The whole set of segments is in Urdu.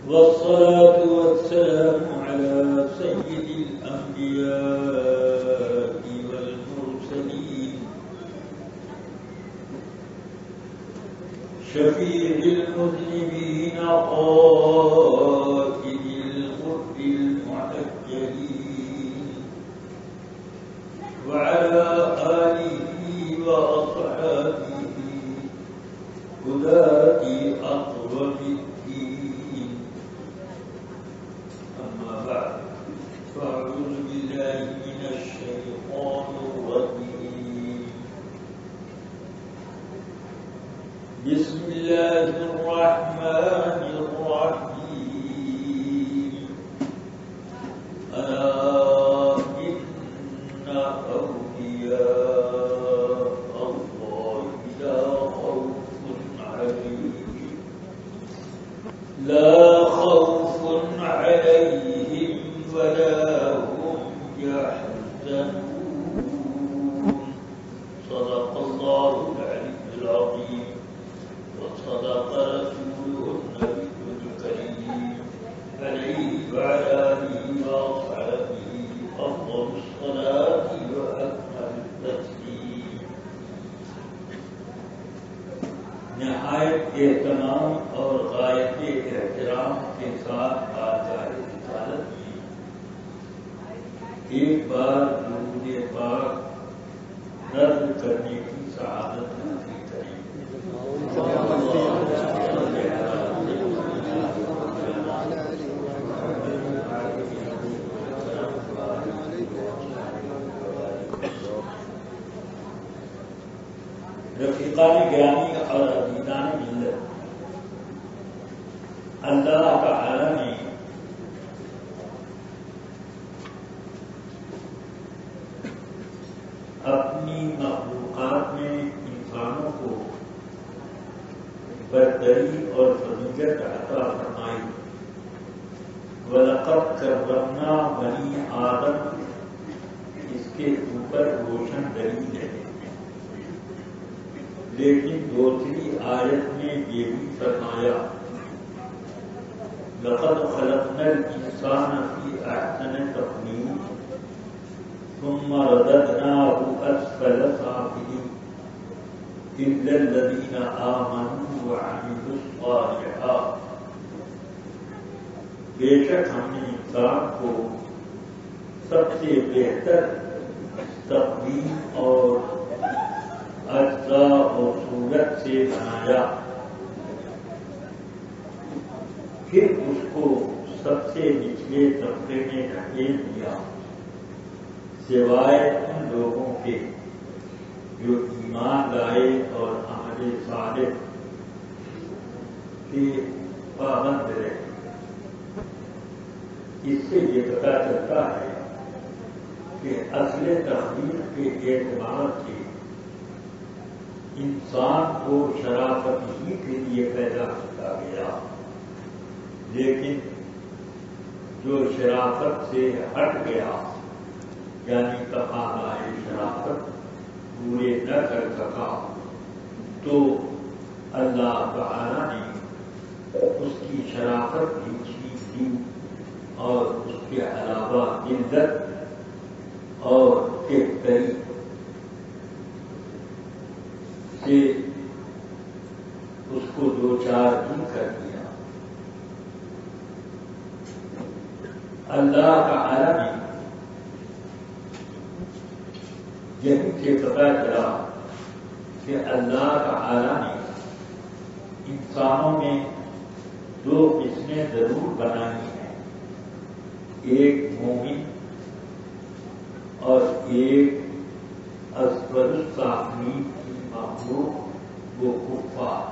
والصلاة والسلام على سيد الأنبياء والمرسلين شفيع المذنبين قائد الغر المحجلين وعلى آله وأصحابه هداة أقوم الدين. أما بعد فأعوذ بالله من الشيطان الرجيم. بسم الله الرحمن الرحيم. ألا إن أولياء الله لا خوف عليهم ولا هم يحزنون. صدق الله العلي العظيم وصدق رسوله النبي الكريم عليه وعلى آله وأصحابه أفضل الصلاة وأكمل التسليم. نہایت اہتمام اور غایت احترام کے ساتھ بارگاہ رسالت میں ایک بار درود پاک نظر کرنے کی سعادت حاصل کریں. رفیقان گرامی اور عزیزان ملت، اللہ تعالی نے اپنی مخلوقات میں انسانوں کو برتری اور فضیلت عطا فرمائی. وَلَقَدْ كَرَّمْنَا بَنِي آدم اس کے اوپر روشن دلیل ہے. لیکن دوسری آیت میں یہ بھی فرمایا لَقَدْ خَلَقْنَا الْإِنسَانَ فِي أَحْسَنِ تَقْوِيمٍ ثُمَّ رَدَدْنَاهُ أَسْفَلَ سَافِلِينَ إِلَّا الَّذِينَ آمَنُوا وَعَمِلُوا الصَّالِحَاتِ. بے شک ہم نے انسان کو سب سے بہتر تقویم اور اجزاء و صورت سے بنایا، پھر اس کو سب سے نچلے طبقے میں ڈھکیل دیا سوائے ان لوگوں کے جو ایمان لائے اور عمل صالح کے پابند رہے. اس سے یہ پتہ چلتا ہے کہ اصل تخلیق کے اعتبار سے انسان کو شرافت ہی کے لیے پیدا کیا گیا، لیکن جو شرافت سے ہٹ گیا یعنی تقاضائے شرافت پورے نہ کر سکا تو اللہ تعالی نے اس کی شرافت بھی چھین دی اور اس کے علاوہ عزت اور بہتری سے اس کو دو چار بھی کر دیا. اللہ تعالی نے یہیں سے پتہ چلا کہ اللہ تعالی نے انسانوں میں دو قسمیں ضرور بنائی ہیں، ایک مومن اور ایک اسفل السافلین مخلوق وہ کفار.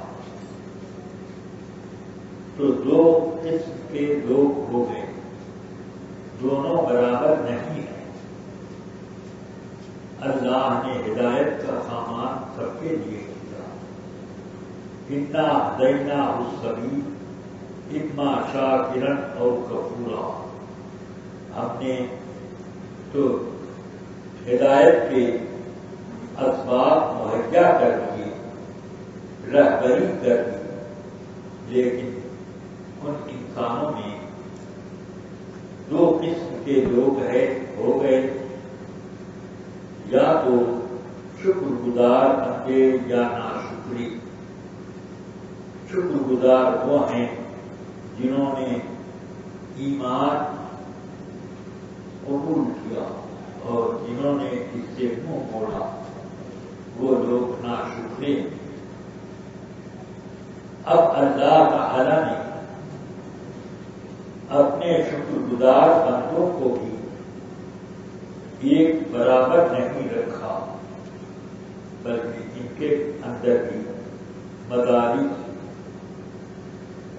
تو دو قسم کے لوگ ہو گئے، دونوں برابر نہیں ہیں. اللہ نے ہدایت کا سامان سب کے لیے دیا. اِنَّا هَدَيْنَاهُ السَّبِيلَ إِمَّا شَاكِرًا أَوْ كَفُورًا. ہم نے تو ہدایت کے اسباب مہیا کر دیے، رہبری کر دی، لیکن ان انسانوں میں دو قسم کے لوگ ہو گئے، یا تو شکر گزار بندے یا ناشکری۔ شکر گزار وہ ہیں جنہوں نے ایمان قبول کیا اور جنہوں نے اس سے منہ موڑا، وہ لوگ ناشکری ہیں۔ اب اللہ تعالی نے اپنے شکر گزار بندوں کو بھی ایک برابر نہیں رکھا، بلکہ ان کے اندر بھی مدارج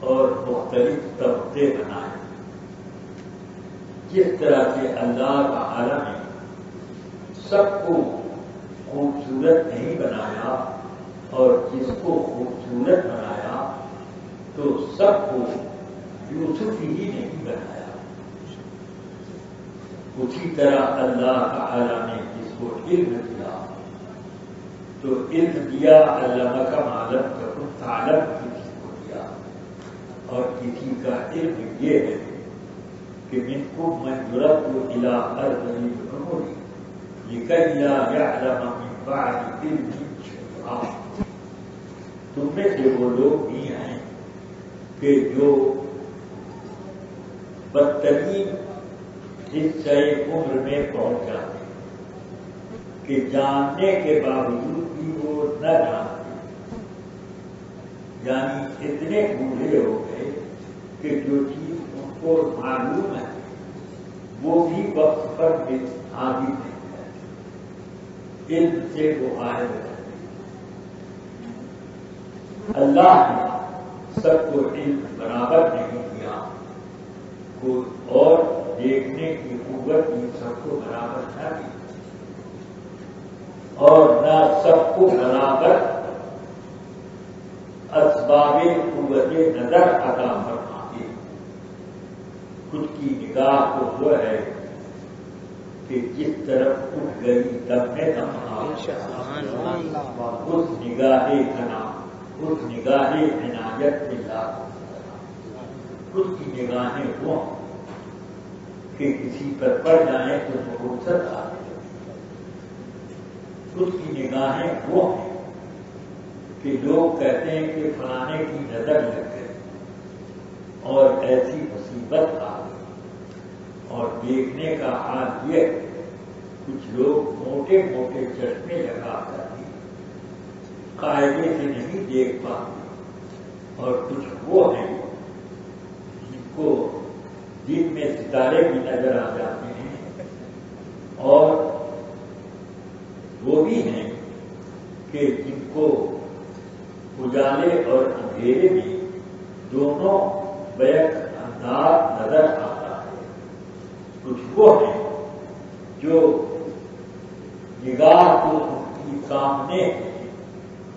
اور مختلف طبقے بنائے۔ جس طرح سے اللہ تعالی نے سب کو خوبصورت نہیں بنایا، اور جس کو خوبصورت بنایا تو سب کو یوسف ہی نہیں بنایا، اسی طرح اللہ تعالی نے جس کو علم دیا تو علم دیا علمک ما لم تکن تعلم، کسی کو دیا، اور کسی کا علم یہ ہے کہ منکم من یرد الی ارذل العمر لکی لا یعلم من بعد علم شیئا۔ تم میں سے وہ لوگ بھی ہیں کہ جو بدترین حصہ عمر میں پہنچ جاتے ہیں کہ جاننے کے باوجود بھی وہ نہ جانتے، یعنی اتنے بوڑھے ہو گئے کہ جو چیز ان کو معلوم ہے وہ بھی وقت پر حاضر نہیں ہے، علم سے وہ غائب ہے۔ اللہ نے سب کو علم برابر نہیں دیا، اور دیکھنے کی قوت بھی سب کو برابر نہ دی، اور نہ سب کو برابر اسباب قوت نظر عطا فرماتے۔ خود کی نگاہ تو وہ ہے کہ جس طرف اٹھ گئی دم میں دم اس نگاہ کنا، اس نگاہ عنایت اللہ، خود کی نگاہیں وہ کہ کسی پر پڑ جائیں تو فرصت آ جائے، خود کی نگاہیں وہ ہیں کہ لوگ کہتے ہیں کہ فلانے کی نظر لگ گئی اور ایسی مصیبت آ گئی، اور دیکھنے کا حال یہ کچھ لوگ موٹے موٹے چشمے لگا کر قاعدے سے نہیں دیکھ پاتے، اور کچھ وہ ہیں جن کو دن میں ستارے بھی نظر آ جاتے ہیں، اور وہ بھی ہیں کہ جن کو اجالے اور اندھیرے میں دونوں بیک انداز نظر آتا ہے۔ کچھ وہ ہیں جو نگاہ تو ان کی سامنے ہے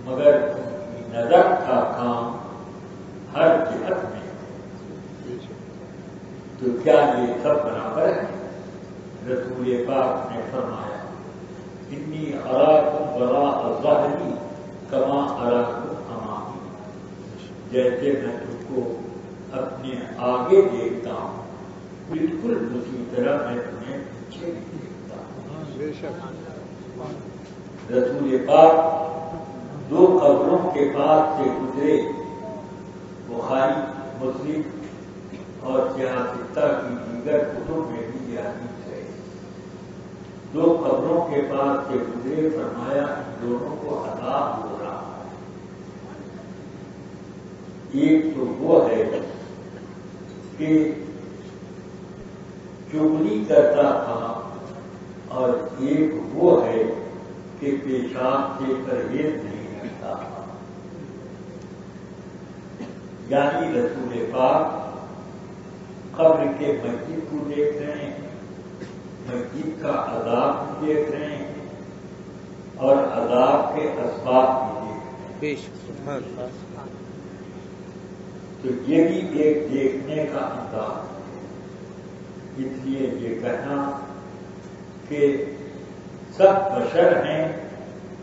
مگر ان کی نظر کا کام ہر جہت میں ہے۔ تو کیا یہ سب برابر ہے؟ رسول پاک نے فرمایا انی اراکم وراء ظہری کما اراکم امامی، جیسے میں تم کو اپنے آگے دیکھتا ہوں بالکل اسی طرح میں تمہیں پیچھے بھی دیکھتا ہوں۔ رسول پاک دو قبروں کے پاس سے گزرے، بخاری، مسلم اور سیاستہ کی دیگر کتب میں بھی یہ حدیث ہے۔ دو قبروں کے پاس سے گزرے، فرمایا ان دونوں کو عذاب ہو رہا ہے۔ ایک تو وہ ہے کہ چغلی کرتا تھا، اور ایک وہ ہے کہ پیشاب سے پرہیز نہیں کرتا تھا۔ یعنی رسول پاک قبر کے مسجد کو دیکھ رہے ہیں، مسجد کا عذاب بھی دیکھ رہے ہیں، اور عذاب کے اسباب بھی دیکھ رہے ہیں۔ تو یہ بھی ایک دیکھنے کا انداز ہے۔ اس لیے یہ کہنا کہ سب بشر ہیں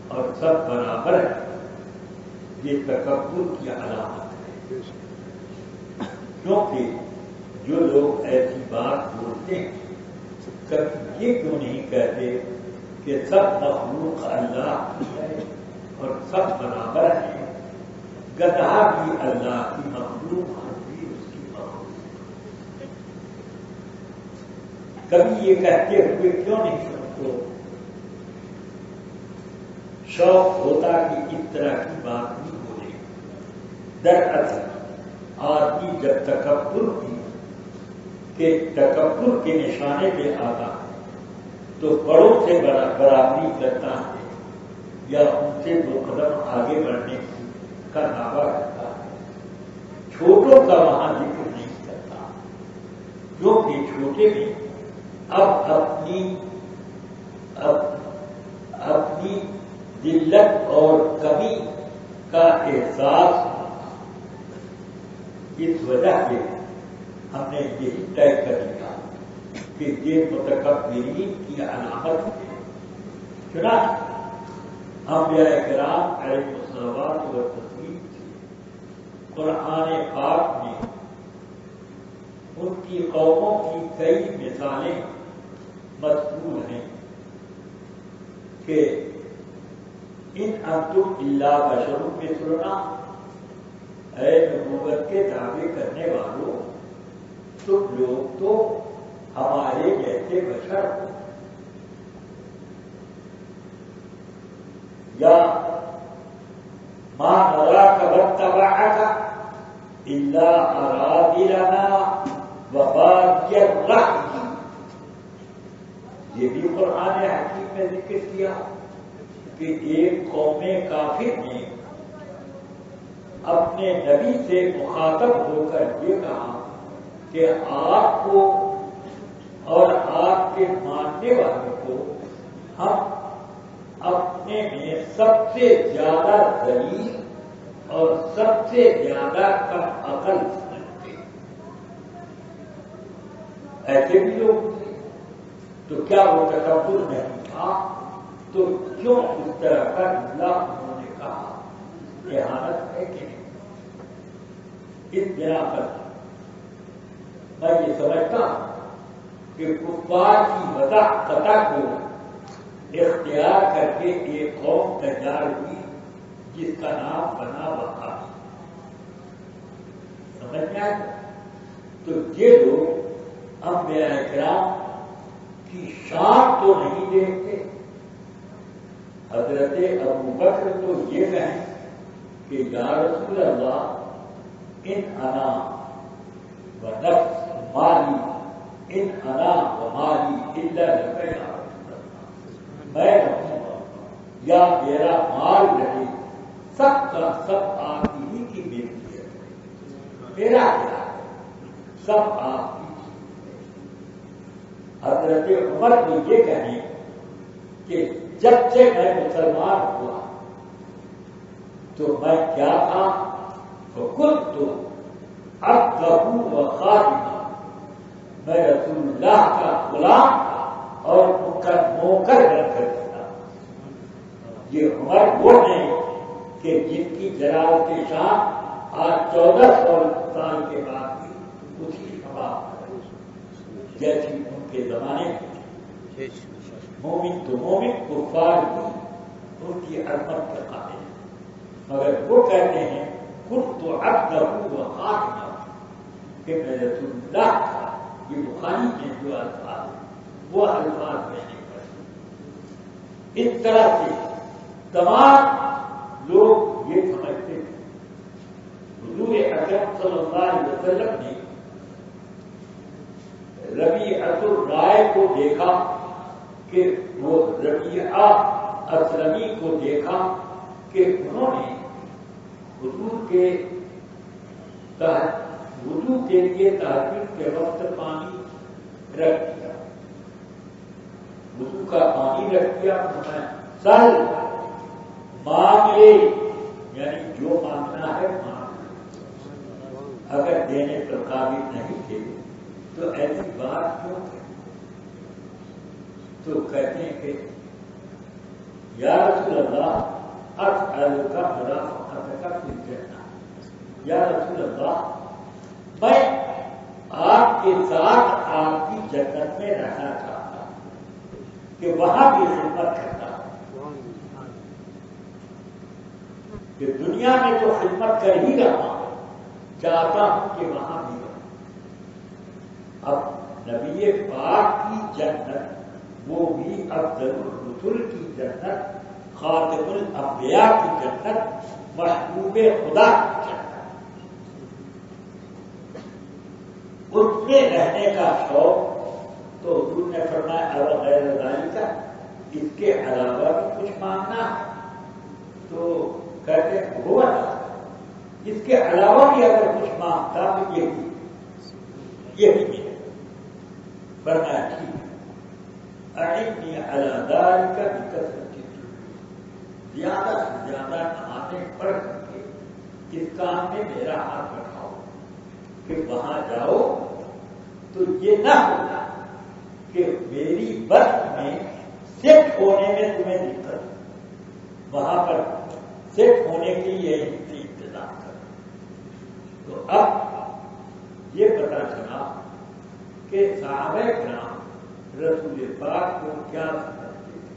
اور سب برابر ہیں، یہ تکبر کی علامت ہے، کیونکہ جو لوگ ایسی بات بولتے ہیں کبھی یہ کیوں نہیں کہتے کہ سب مخلوق اللہ کی ہے اور سب برابر ہیں، گدھا بھی اللہ کی مخلوق بھی اس کی مخلوق، کبھی یہ کہتے ہوئے کیوں نہیں سب کو شوق ہوتا کہ اس طرح کی بات نہیں بولے؟ دراصل آدمی جب تکبر کے نشانے پہ آتا ہے تو بڑوں سے برابری کرتا ہے یا ان سے دو قدم آگے بڑھنے کا دعویٰ کرتا ہے، چھوٹوں کا وہاں ذکر نہیں کرتا، کیونکہ چھوٹے میں اب اپنی ذلت اور کمی کا احساس، اس وجہ سے ہم نے یہی طے کر لیا کہ یہ متکبرین کی علامت ہے۔ چنانچہ انبیاء کرام علیہ الصلوات والتسلیم قرآن پاک میں ان کی قوموں کی کئی مثالیں مذکور ہیں کہ ان انتم الا بشر مثلنا، اے نبوت کے دعوے کرنے والوں، تم لوگ تو ہمارے جیسے بشر ہو، یا ما نراک واتبعک الا اراذلنا وبادی الرأی، یہ بھی قرآن حکیم میں ذکر کیا کہ ایک قوم کافر نے اپنے نبی سے مخاطب ہو کر یہ کہا کہ آپ کو اور آپ کے ماننے والوں کو ہم اپنے میں سب سے زیادہ ذلیل اور سب سے زیادہ کم عقل سمجھتے ہیں۔ ایسے بھی لوگ تھے، تو کیا وہ تکبر نہیں تھا؟ تو کیوں اس طرح کا جملہ انہوں نے کہا؟ اہانت ہے کہ نہیں؟ اس بنا پر میں یہ سمجھتا ہوں کہ کفار کی وضاحت کو اختیار کر کے ایک قوم تیار ہوئی جس کا نام بنا وقا، سمجھ میں آئے؟ تو یہ لوگ انبیاء کرام کی شان تو نہیں دیکھتے۔ حضرت ابو بکر تو یہ کہیں کہ یا رسول اللہ ان انا و نفس مالی، ان انا و مالی الا لک یا رسول اللہ، میں رہوں یا میرا مال رہے، سب کا سب آپ ہی کی ملکیت ہے، میرا کیا ہے، سب آپ کی۔ حضرت عمر کو یہ کہیں کہ جب سے میں مسلمان ہوا تو میں کیا تھا، تو خود تو اب و خادمہ، میں رسول اللہ کا غلام تھا اور ان کا نوکر بن کر تھا۔ یہ عمر وہ ہیں کہ جن کی جلالت شان آج 1400 سال کے بعد بھی اسی شباب جیسی ان کے زمانے میں، مومن تو مومن، کفار بھی ان کی عظمت کے قائل ہیں، مگر وہ کہتے ہیں خود تو عبدہ و خادمہ کہ میں رسول اللہ تھا۔ یہ بخاری میں جو الفاظ ہیں وہ الفاظ میں نہیں پڑھتے۔ اس طرح سے تمام لوگ یہ سمجھتے ہیں۔ حضور اکرم صلی اللہ علیہ وسلم نے ربیعۃ الرائے کو دیکھا کہ وہ ربیعہ اسلمی کو دیکھا کہ انہوں نے حضور کے تحت وضو کے لیے تہجد کے وقت پانی رکھ دیا، وضو کا پانی رکھ دیا، سل مانگ لے، یعنی جو مانگنا ہے مانگ، اگر دینے پر قابل نہیں تھے تو ایسی بات کیوں ہے؟ تو کہتے ہیں کہ یا رسول اللہ اسألک مرافقتک فی الجنہ، یا رسول اللہ میں کے ساتھ آپ کی جنت میں رہنا چاہتا ہوں کہ وہاں بھی خدمت کرتا ہوں کہ دنیا میں تو خدمت کر ہی رہا ہوں، چاہتا ہوں کہ وہاں بھی رہوں۔ اب نبی پاک کی جنت، وہ بھی افضل الرسل کی جنت، خاتم الانبیاء کی جنت، محبوب خدا کی جنت، اس میں رہنے کا شوق تو حضور نے فرمایا اب غیر ذالک کا اس کے علاوہ بھی کچھ مانگنا ہے تو کہتے ہوا تھا، اس کے علاوہ بھی اگر کچھ مانگتا تو یہی ہے۔ فرمایا ٹھیک ہے، اعنی علی ذالک بکثرۃ السجود، زیادہ سے زیادہ نمازیں پڑھ کے اس کام میں میرا ہاتھ بٹھاؤ کہ وہاں جاؤ تو یہ نہ ہوگا کہ میری بس میں سیٹ ہونے میں تمہیں دقت ہو، وہاں پر سیٹ ہونے کے لیے انتظام کرو۔ تو اب یہ پتہ چلا کہ صحابہ کرام رسول پاک کو کیا سمجھتے تھے،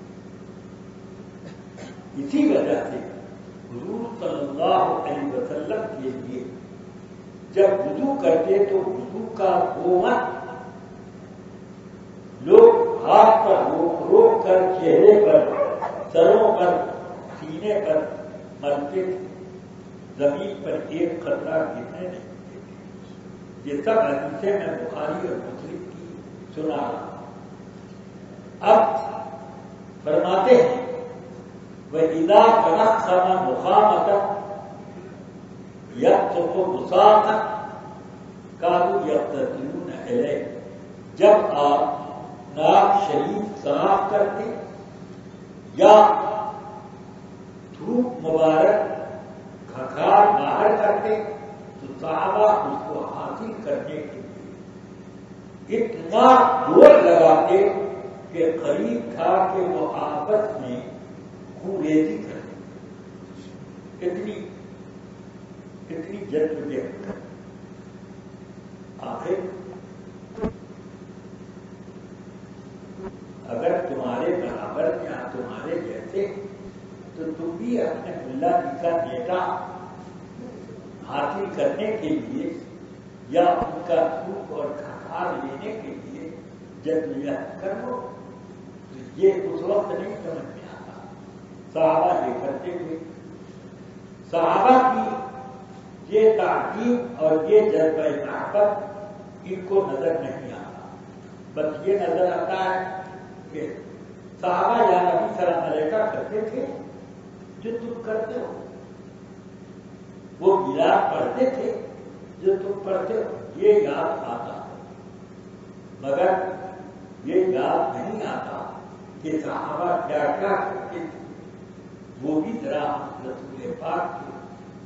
اسی وجہ سے حضور صلی اللہ علیہ وسلم کے لیے جب وضو کرتے تو وضو کا قوت لوگ ہاتھ پر روک روک کر چہرے پر، سروں پر، سینے پر ملتے تھے، زمین پر ایک قطرہ گرنے نہیں دیتے تھے۔ یہ سب حدیثیں میں بخاری اور مسلم کی سنا رہا ہوں۔ اب فرماتے ہیں وَإِذَا تَنَخَّمَ مُخَامَةً يَبْصُقُ بُسَاطًا كَانُوا يَقْتَسِلُونَ إِلَيْهِ، جب آپ ناک شریف صاف کرتے یا دھوپ مبارک کھکھار باہر کرتے تو صحابہ اس کو حاصل کرنے کے لیے اتنا زور لگاتے کہ قریب تھا کہ وہ آپس میں خوریزی کرتے، اتنی جدوجہد کرتے۔ آخر اگر تمہارے برابر یا تمہارے جیسے تو تم بھی اپنے اللہ جی کا بیٹا حاصل کرنے کے لیے یا ان کا دھوپ اور کھکھار لینے کے لیے جدوجہد کرو، تو یہ اس وقت نہیں سمجھ میں آتا۔ صحابہ یہ کرتے ہوئے، صحابہ کی یہ تعظیم اور یہ جذبہ محبت ان کو نظر نہیں آتا، بس یہ نظر آتا ہے کہ صحابہ یا نبی سلام علیہ کرتے تھے جو تم کرتے ہو، وہ میلاد پڑھتے تھے جو تم پڑھتے ہو، یہ یاد آتا ہے، مگر یہ یاد نہیں آتا کہ صحابہ کیا کیا کرتے تھے۔ وہ بھی ذرا ہم رسول پاک کے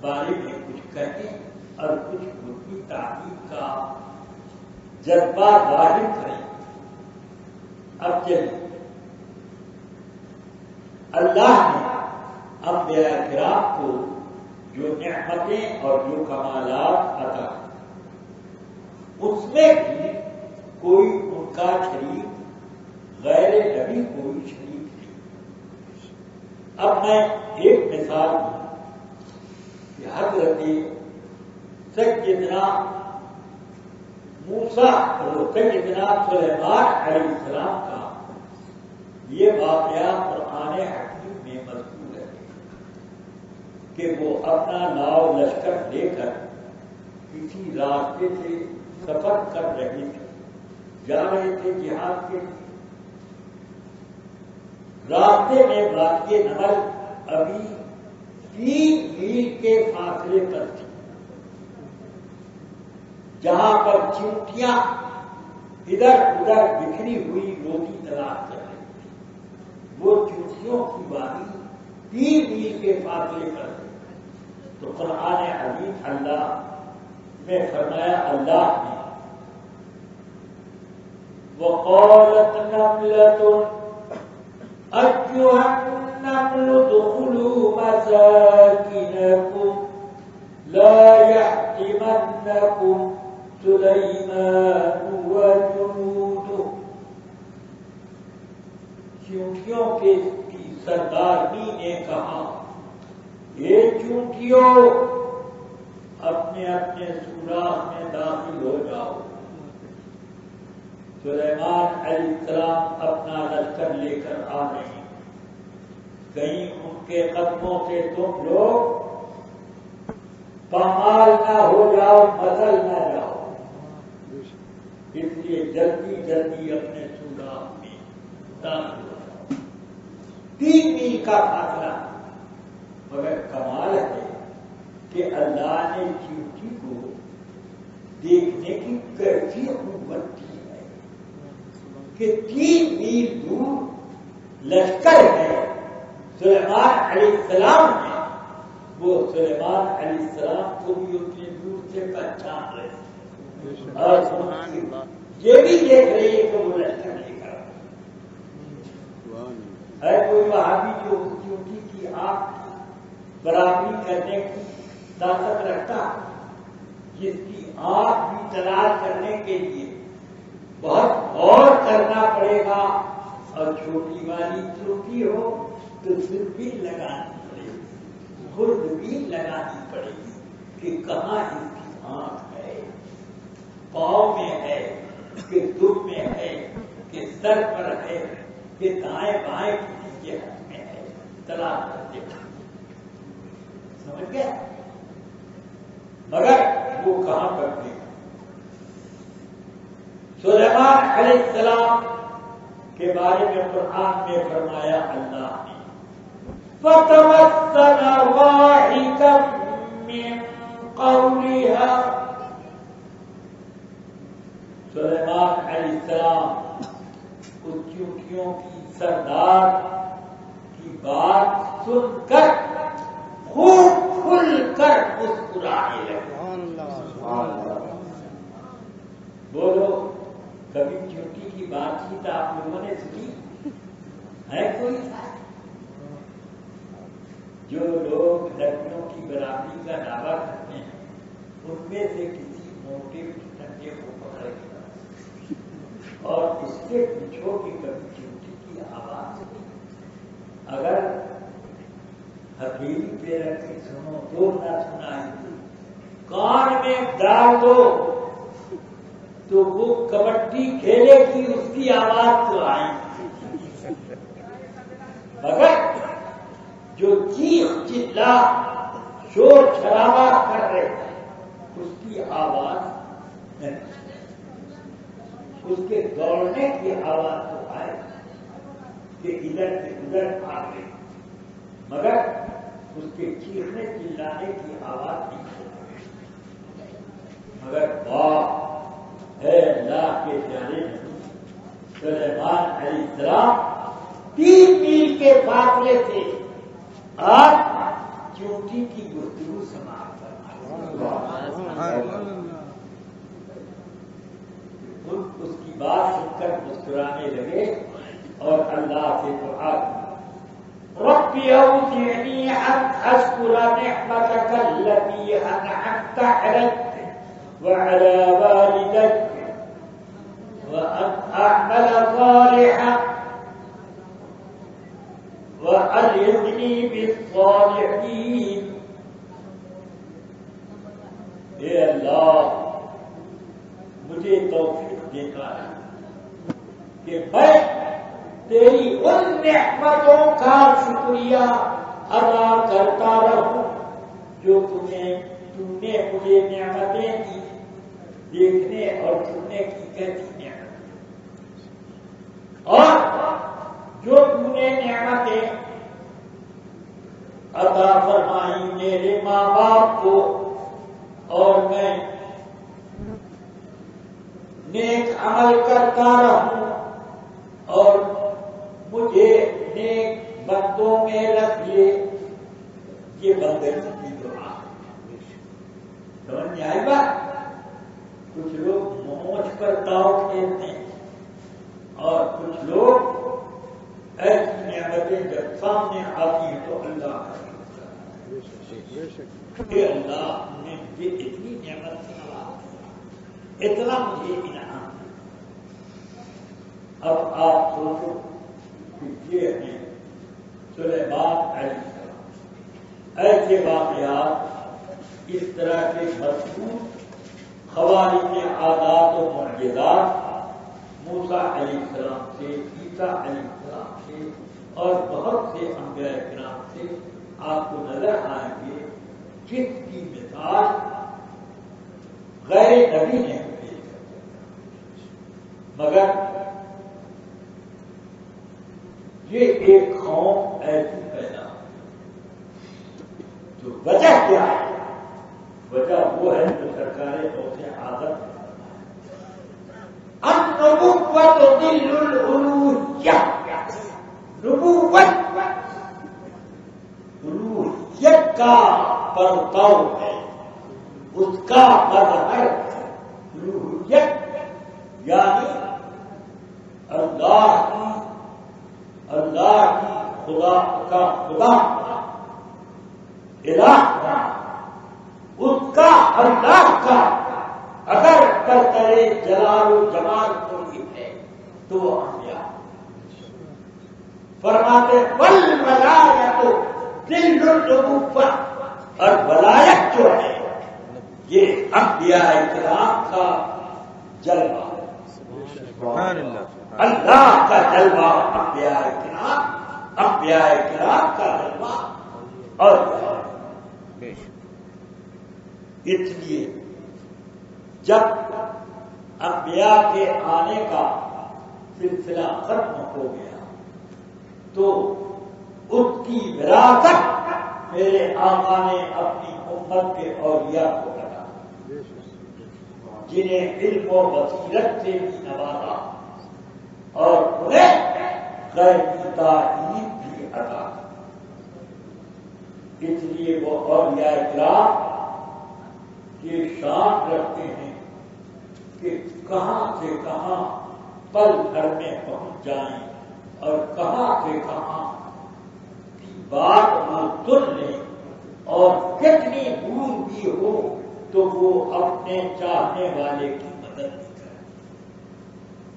بارے میں کچھ کہیں اور کچھ ان کی تعلیم کا جذبہ ظاہر کریں۔ اب چلیے، اللہ نے انبیاء کرام کو جو نعمتیں اور جو کمالات عطا، اس میں بھی کوئی ان کا شریک غیر نبی کوئی شریک نہیں۔ اب میں ایک مثال دوں کہ حضرت سیدنا موسیٰ اور سیدنا سلیمان علیہ السلام کا یہ واقعہ قرآن حکیم میں مذکور ہے کہ وہ اپنا ناؤ لشکر لے کر کسی راستے سے سفر کر رہے تھے، جا رہے تھے جہاد کے لیے۔ راستے میں وادی نمل ابھی 3 میل کے فاصلے پر تھی، جہاں پر چیونٹیاں ادھر ادھر بکھری ہوئی روٹی تلاش کر رہی تھی۔ وہ چیونٹیوں کی وادی 3 میل کے فاصلے پر تھی۔ تو قرآن عظیم اللہ میں فرمایا، اللہ نے وَقَالَتْ نَمْلَةٌ أَيُّهَا النَّمْلُ ادْخُلُوا مَسَاكِنَكُمْ لَا يَحْطِمَنَّكُمْ سُلَيْمَانُ سردارنی نے کہا یہ چونٹیوں اپنے اپنے سوراخ میں داخل ہو جاؤ. سلیمان علیہ السلام اپنا لشکر لے کر آ رہے ہیں. کہیں ان کے قدموں سے تم لوگ پامال نہ ہو جاؤ، بدل نہ جاؤ. اس لیے جلدی جلدی اپنے سوراخ میں داخل ہو جاؤ. 3 میل کا فاصلہ. مگر کمال ہے کہ اللہ نے چیونٹی کو دیکھنے کی کیسی قوت دی ہے کہ 3 میل دور لشکر ہے. سلیمان علیہ السلام نے وہ سلیمان علیہ السلام کو بھی اتنی دور سے پہچان رہے اور یہ بھی دیکھ رہی ہے کہ وہ لشکر لے کر ہے. کوئی وہابی جو چیونٹی کی آنکھ کی برابری کرنے کی طاقت رکھتا، جس کی آنکھ بھی تلاش کرنے کے لیے بہت غور کرنا پڑے گا، اور چھوٹی والی چونٹی ہو تو دوربین لگانی پڑے گی، خوردبین لگانی پڑے گی کہ کہاں اس کی آنکھ ہے، پاؤں میں ہے کہ دم میں ہے کہ سر پر ہے کہ دائیں بائیں کسی کے ہاتھ میں ہے. تلاش کرتے سمجھ گیا. مگر وہ کہاں پر تھے؟ سلیمان علیہ السلام کے بارے میں قرآن میں فرمایا اللہ نے فَتَمَثَّلَ ضَاحِكًا مِّن قَوْلِهَا. سلیمان علیہ السلام اس چونٹیوں کی سردار کی بات سن کر خوب کھل کر مسکرانے لگے. بولو کبھی چونٹی کی بات چیت آپ لوگوں نے سنی ہے؟ کوئی جو لوگ لڑکیوں کی برابری کا دعویٰ کرتے ہیں ان میں سے کسی موٹے ٹنڈے کو پکڑ کے اور اس سے پوچھو کہ کبھی چونٹی کی آواز سنی؟ اگر ہتھیلی پہ رکھ کے سنو تو نہ سنائی، کان میں ڈال دو تو وہ کبڈی کھیلے گی، اس کی آواز تو آئے گی. مگر جو چیخ چلا شور شرابہ کر رہے ہیں اس کی آواز نہیں، اس کے دوڑنے کی آواز تو آئے کہ ادھر سے ادھر آ گئی، مگر اس کے چیخنے چلانے کی آواز نہیں ہوتی. مگر واہ ہے اللہ کے پیارے نبی سلیمان علیہ السلام 3 میل کے فاصلے سے آج چونٹی کی گفتگو سماعت کرنا، اس کی بات سن کر مسکرانے لگے اور اللہ سے دعا کی رب اوزعنی ان اشکر نعمتک التي انعمت علی وعلى والدي وأن أعمل صالحا وألحقني بالصالحين. اے اللہ مجھے توفیق دیتا ہے کہ میں تیری ان نعمتوں کا شکریہ ادا کرتا رہوں جو تم نے مجھے نعمتیں دی، دیکھنے اور سننے کی کیسی نعمت، اور جو تم نے نعمتیں عطا فرمائی میرے ماں باپ کو، اور میں نیک عمل کرتا رہوں اور مجھے نیک بندوں میں رکھ لے. یہ بندگی کی دعا سمجھ میں آئی بات؟ کچھ لوگ مونچھ پر داؤ کھیلتے ہیں اور کچھ لوگ ایسی نعمتیں جب سامنے آتی ہیں تو اللہ کہ اللہ نے مجھے اتنی نعمت سے نوازا، اتنا مجھے انعام. اب آپ سوچو کہ یہ ہے سلیمان علیہ السلام، ایسے واقعات اس طرح کے مذکور خوارق عادات و معجزات موسیٰ علیہ السلام سے، عیسیٰ علیہ السلام سے اور بہت سے انبیاء کرام سے آپ کو نظر آئیں گے، جس کی مثال غیر نبی نے پیش کی، مگر یہ ایک قوم ایسی پیدا، تو وجہ کیا ہے؟ وجہ وہ ہے جو سرکار غوث اعظم النبوت تضل الالوہیہ، نبوت الوہیت کا پرتو ہے، اس کا مظہر الوہیت یعنی اللہ کی خدا کا خدا الہ کا، اس کا اللہ کا اگر کرے جلال و جمال کوئی ہے تو وہ انبیاء فرماتے والولایت ذل النبوت، اور ولایت جو ہے یہ انبیاء کرام کا جلوہ، اللہ کا جلوہ انبیاء کرام کا جلوہ، اور اس لیے جب انبیاء کے آنے کا سلسلہ ختم ہو گیا تو اس کی وراثت میرے آقا نے اپنی امت کے اولیاء کو لگا، جنہیں علم و بصیرت سے بھی نوازا اور انہیں غیبی تعلیم بھی عطا کی۔ اس لیے وہ اولیاء کرام یہ شان رکھتے ہیں کہ کہاں سے کہاں پل بھر میں پہنچ جائیں اور کہاں سے کہاں کی بات وہ سن لیں، اور کتنی دور بھی ہو تو وہ اپنے چاہنے والے کی مدد بھی کریں۔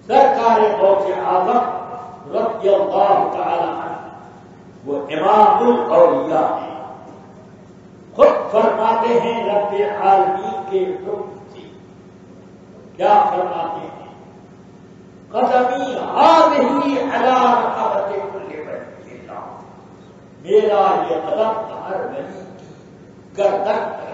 سرکار غوث اعظم رضی اللہ تعالی عنہ وہ امام الاولیاء ہیں، خود فرماتے ہیں رب العالمین کے حکم سے، کیا فرماتے ہیں؟ قدمی ہذہ علی رقبۃ کل ولی اللہ، میرا یہ قدم ہر ولی کی گردن پر،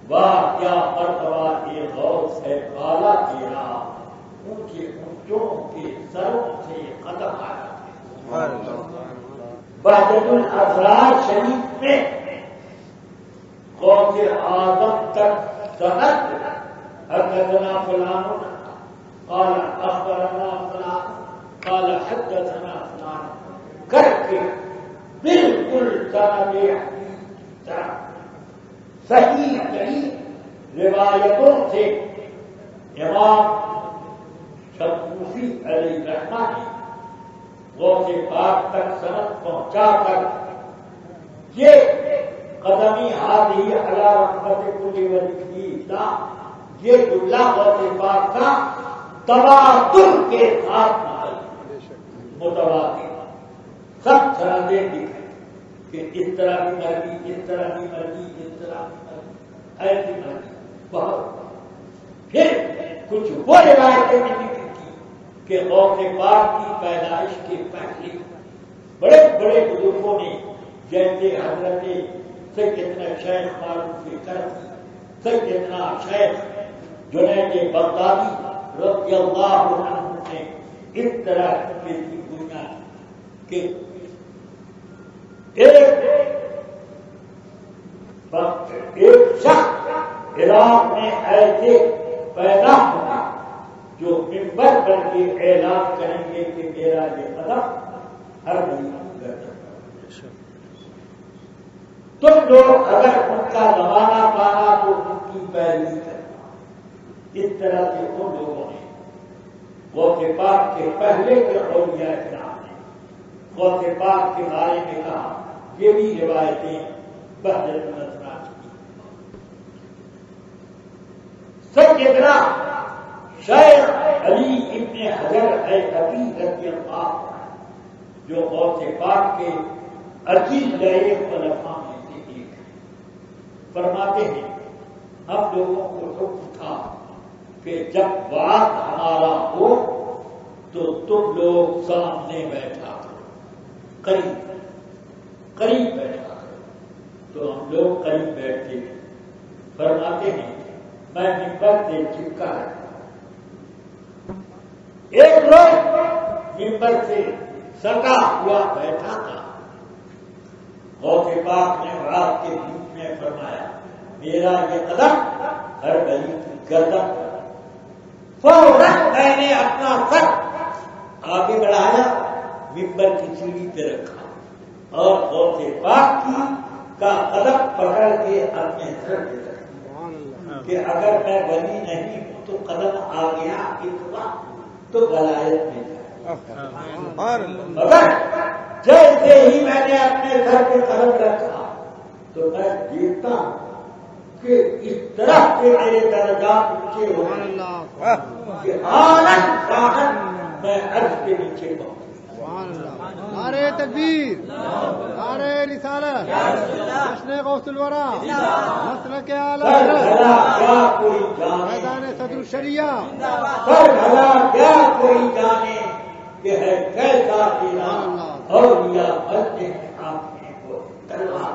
واہ کیا مرتبہ یہ غوث ہے بالا تیرا، اونچے اونچوں کے سروں سے قدم آیا ہے۔ بہجت الاسرار شریف میں غوث اعظم تک سند حدثنا فلان قال اخبرنا فلان قال حدثنا فلان کر کے بالکل سند صحیح صحیح روایتوں سے امام شموسی علیہ الرحمہ نے غوث پاک تک سند پہنچا کر یہ قدمی ہذہ علی رقبۃ کل ولی اللہ، یہ جملہ غوث پاک کا تواتر کے ساتھ متواتر سب سندیں دکھیں کہ اس طرح کی مرضی، اس طرح کی مرضی، اس طرح کی مرضی، ایسی مرضی بہت۔ پھر کچھ وہ روایتیں بھی ذکر کی کہ غوث پاک کی پیدائش کے پہلے بڑے بڑے بزرگوں نے، جیسے حضرت سیدنا شیخ معروف کرمی، سیدنا شیخ جنید بغدادی رضی اللہ عنہ نے اس طرح کی بنیاد کہ ایک شخص عراق میں ایسے پیدا ہوگا جو منبر پر کے اعلان کریں گے کہ میرا یہ قدم ہر گردن، تم لوگ اگر ان کا زمانہ پانا تو ان کی پیروی کرنا۔ اس طرح سے ان لوگوں نے غوث پاک کے پہلے کے اولیاء کرام نے غوث پاک کے بارے میں کہا۔ یہ بھی روایتیں بہجت الاسرار کی۔ سیدنا شیخ علی ابن حجر الحیثمی رضی اللہ عنہ جو غوث پاک کے عزیز رہے خلفاء میں سے ایک ہے. فرماتے ہیں ہم لوگوں کو حکم تھا کہ جب بات ہمارا ہو تو تم لوگ سامنے بیٹھا کرو، قریب بیٹھا کرو. تو ہم لوگ قریب بیٹھتے تھے. فرماتے ہیں میں ممبر سے چپکا رکھا، ایک لوگ ممبر سے سٹا ہوا بیٹھا تھا. غوث پاک نے رات کے بیچ میں فرمایا میرا یہ قدم ہر گلی کی گردن. فوراً میں نے اپنا سر آگے بڑھایا، ممبر کی سیڑھی پہ رکھا اور غوث پاک کی کا قدم پکڑ کے اپنے سر پہ رکھا کہ اگر میں ولی نہیں ہوں تو قدم آ گیا اس وقت تو ولایت میں جائے. مگر جیسے ہی میں نے اپنے سر پہ قدم رکھا تو میں دیکھتا ہوں کہ اس طرح کے میرے درجات اونچے ہو کہ آنند آنند میں عرش کے نیچے پہنچا. نعرہ تکبیر، نعرہ رسالت، جشن غوث الورا، مسلک اعلی کیا کوئی جانے، میدان صدر الشریعہ، سر بھلا کیا کوئی جانے کہ ہے کیسا تیرا اولیاء بنتے ہیں آنکھیں کو تلوار.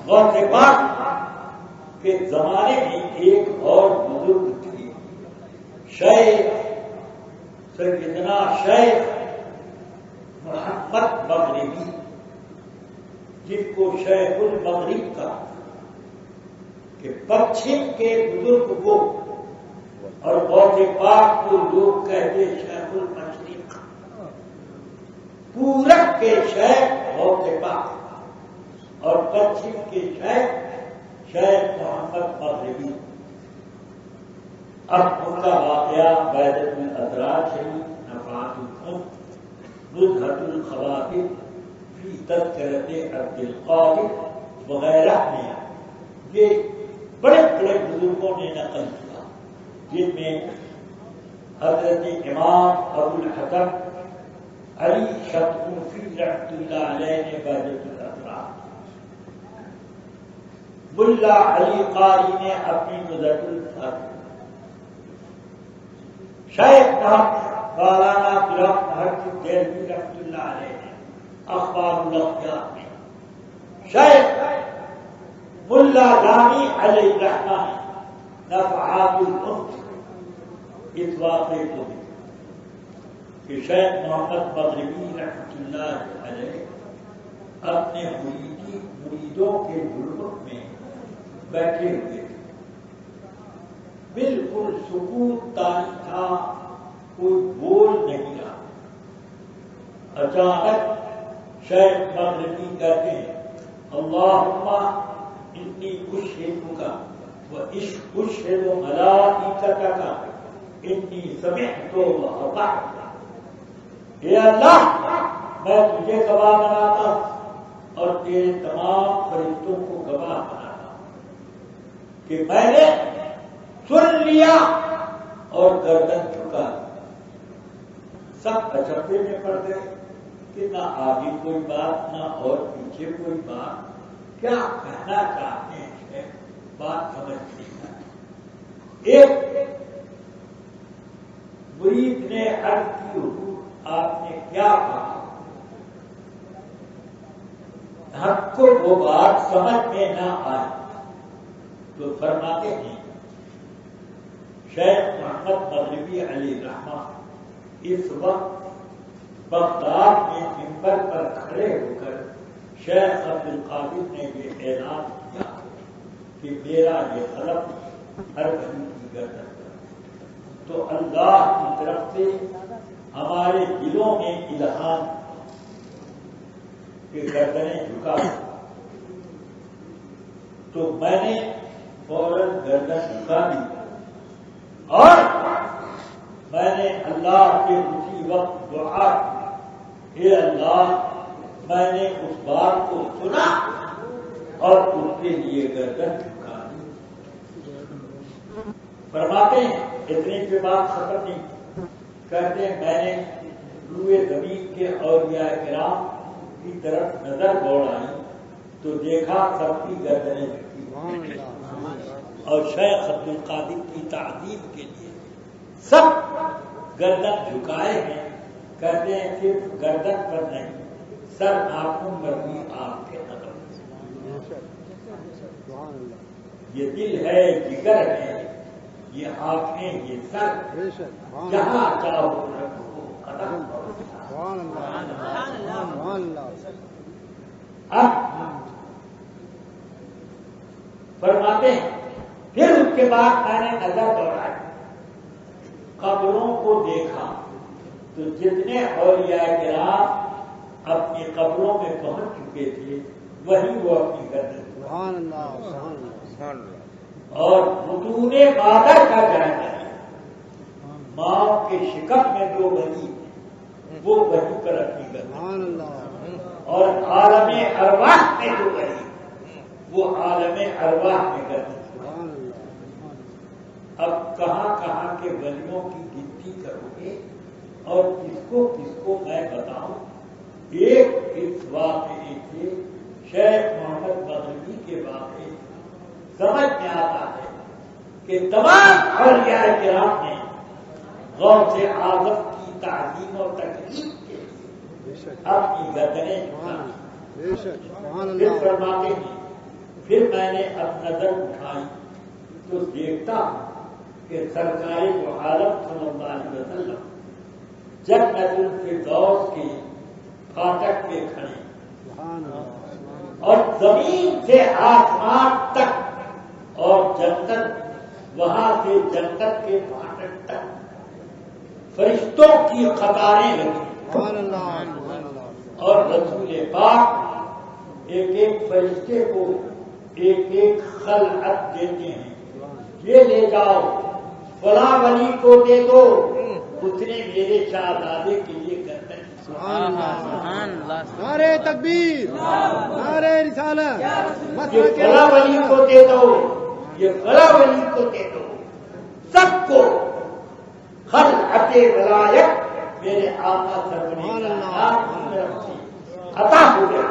غوث پاک کے زمانے میں ایک اور بزرگ تھے، شیخ سیدنا شیخ محمد مغربی، جن کو شیخ المغرب کا کہ پچھم کے بزرگ کو، اور غوث پاک کو لوگ کہتے شیخ المشرق. پورب کے شیخ غوث پاک اور پچھم کے شیخ محمد مغربی. اب ان کا واقعہ بیدت الاسرار شریف، نفحات الحب، نزہۃ الخواطر فی تذکرۃ عبد القادر وغیرہ میں یہ بڑے بڑے بزرگوں نے نقل کیا، جن میں حضرت امام ابو الحسن علی شتکوفی رحمۃ اللہ علیہ نے بیدت الاسرار، ملا علی قاری نے اپنی نزہۃ الفاتح، شیخ مولانا غلام محمد دہلوی رحمۃ اللہ علیہ نے اخبار الاخبار میں، شیخ ملا جامی علیہ الرحمہ نے نفحات الحب اس واقعے کو بھی کہ شیخ محمد مغربی رحمۃ اللہ علیہ اپنے مریدوں کے غربت میں بیٹھے ہوئے تھے، بالکل سکوت تاری تھا، کوئی بول نہیں رہا. اچانک شیخ مغربی کہتے ہیں اللہم انی اشہدک و اشہد ملائکتک انی سمعت و اطعت. اے اللہ میں تجھے گواہ بناتا ہوں اور تیرے تمام فرشتوں کو گواہ بناتا ہوں کہ میں نے سن لیا اور گردن جھکا. سب اچھبے میں پڑ گئے کہ نہ آگے کوئی بات نہ اور پیچھے کوئی بات، کیا کہنا چاہتے ہیں بات سمجھ نہیں آئی. ایک مرید نے عرض کی حضور آپ نے کیا کہا؟ ہم کو وہ بات سمجھ میں نہ آئی. تو فرماتے ہیں شیخ محمد مغربی علیہ الرحمہ اس وقت بغداد میں منبر پر کھڑے ہو کر شیخ عبد القادر نے یہ اعلان کیا کہ میرا یہ طلب ہر گھڑی کی گردن پر. تو اللہ کی طرف سے ہمارے دلوں میں الہام کہ گردنیں جھکا. تو میں نے فوراً گردن جھکا دی اور میں نے اللہ کے اسی وقت دعا کی، اے اللہ میں نے اس بات کو سنا اور اس کے لیے گردن جھکا دی. فرماتے ہیں اتنی پہ بات ختم نہیں، کہتے ہیں میں نے روئے زمین کے اولیاء کرام کی طرف نظر دوڑائی تو دیکھا سب کی گردنیں جھکی اور شیخ عبد القادر کی تعظیم کے لیے سب گردن جھکائے ہیں. کہتے ہیں صرف گردن پر نہیں سر آنکھوں پر بھی آپ کے نظر. یہ دل ہے جگر ہے یہ آنکھیں یہ سر جہاں چاہو رکھو قدم. اب فرماتے ہیں پھر اس کے بعد میں نے نظر دوڑائی قبروں کو دیکھا تو جتنے اولیاء کرام اپنی قبروں میں پہنچ چکے تھے وہی وہ اپنی گردن اور بطون بادر کا جائزہ ماں کے شکم میں جو بنی وہ وہیں پر اپنی گردن اور عالم ارواح میں جو بنی وہ عالم ارواح میں گردن. اب کہاں کہاں کے ولیوں کی گنتی کرو گے اور کس کو میں بتاؤں. ایک اس واقعے سے شیخ محمد مغربی کے واقعے سمجھ میں آتا ہے کہ تمام اولیاء کرام نے غوث اعظم کی تعظیم اور تقریب کے لیے اپنی گردنیں جھکائی. پھر فرماتے ہیں پھر میں نے اب نظر اٹھائی تو دیکھتا ہوں کہ سرکار دو عالم صلی اللہ علیہ وسلم جنت الفردوس کے فاٹک پہ کھڑے اور زمین سے آسمان تک اور جنت وہاں سے جنت کے فاٹک تک فرشتوں کی قطاریں لگی اور رسول پاک ایک ایک فرشتے کو ایک ایک خلعت دیتے ہیں. یہ لے جاؤ فلاں ولی کو دے دو اس نے میرے شہزادے کے لیے کرتے ہیں. نعرہ تکبیر نعرہ رسالت. یہ فلاں ولی کو دے دو یہ فلاں ولی کو دے دو. سب کو خلعت ولایت میرے آقا سرور عطا ہو گیا.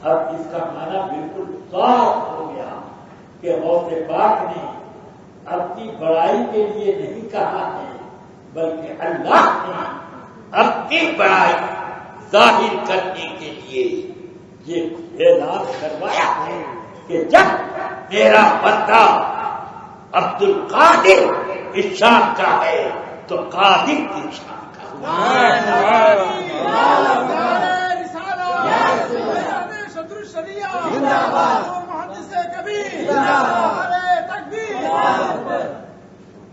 اب اس کا معنی بالکل صاف ہو گیا کہ غوث پاک نے اپنی بڑائی کے لیے نہیں کہا ہے بلکہ اللہ نے اپنی بڑائی ظاہر کرنے کے لیے یہ اعلان کروایا ہے کہ جب میرا بندہ عبد القادر اس شان کا ہے تو قادر کی شان کا.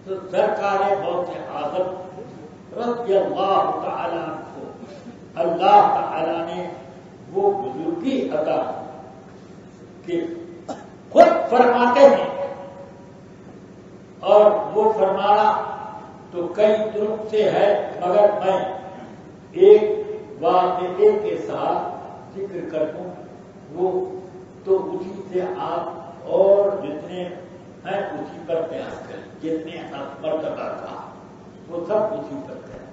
تو سرکار غوث اعظم رضی اللہ تعالیٰ کو اللہ تعالیٰ نے وہ بزرگی عطا کہ خود فرماتے ہیں اور وہ فرمانا تو کئی طرق سے ہے مگر میں ایک واقعے کے ساتھ ذکر کر دوں وہ تو اسی سے آپ اور جتنے ہیں اسی پر بیان کریں. جتنے مرتبہ کا وہ سب اسی پر کریں.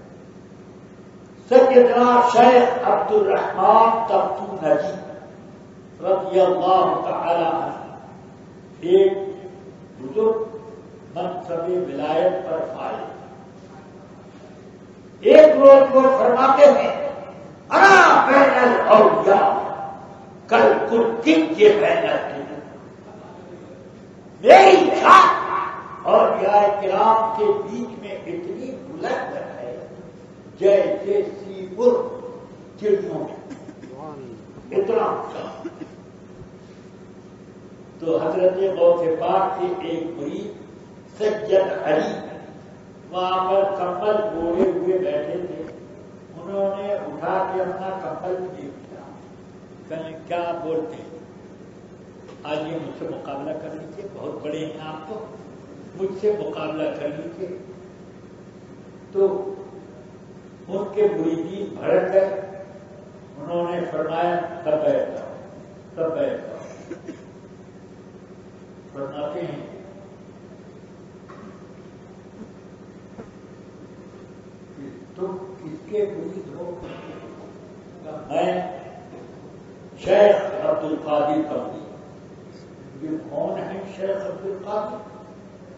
سیدنا شیخ عبد الرحمان تبتی نجی رضی اللہ تعالی عنہ ایک بزرگ منصب ولایت پر فائز. ایک روز وہ فرماتے ہیں انا بین الاولیاء کل کل یہ بین میری ذات اور اولیاء کرام کے بیچ میں اتنی بلند ہے جیسے سیپور چڑیوں میں اتنا. تو حضرت غوث پاک کے ایک مرید سید علی وہاں پر کمبل اوڑھے ہوئے بیٹھے تھے. انہوں نے اٹھا کے اپنا کمبل دیکھ لیا. کہیں کیا بولتے ہیں آج یہ مجھ سے مقابلہ کر لیجیے بہت بڑے ہیں آپ تو مجھ سے مقابلہ کر لیجیے. تو ان کے مریدین بھڑک گئے. انہوں نے فرمایا تب بیٹھا فرماتے ہیں تم کس کے کے مرید ہو؟ میں شیخ عبد القادر کبھی، یہ کون ہے شیخ عبد القادر؟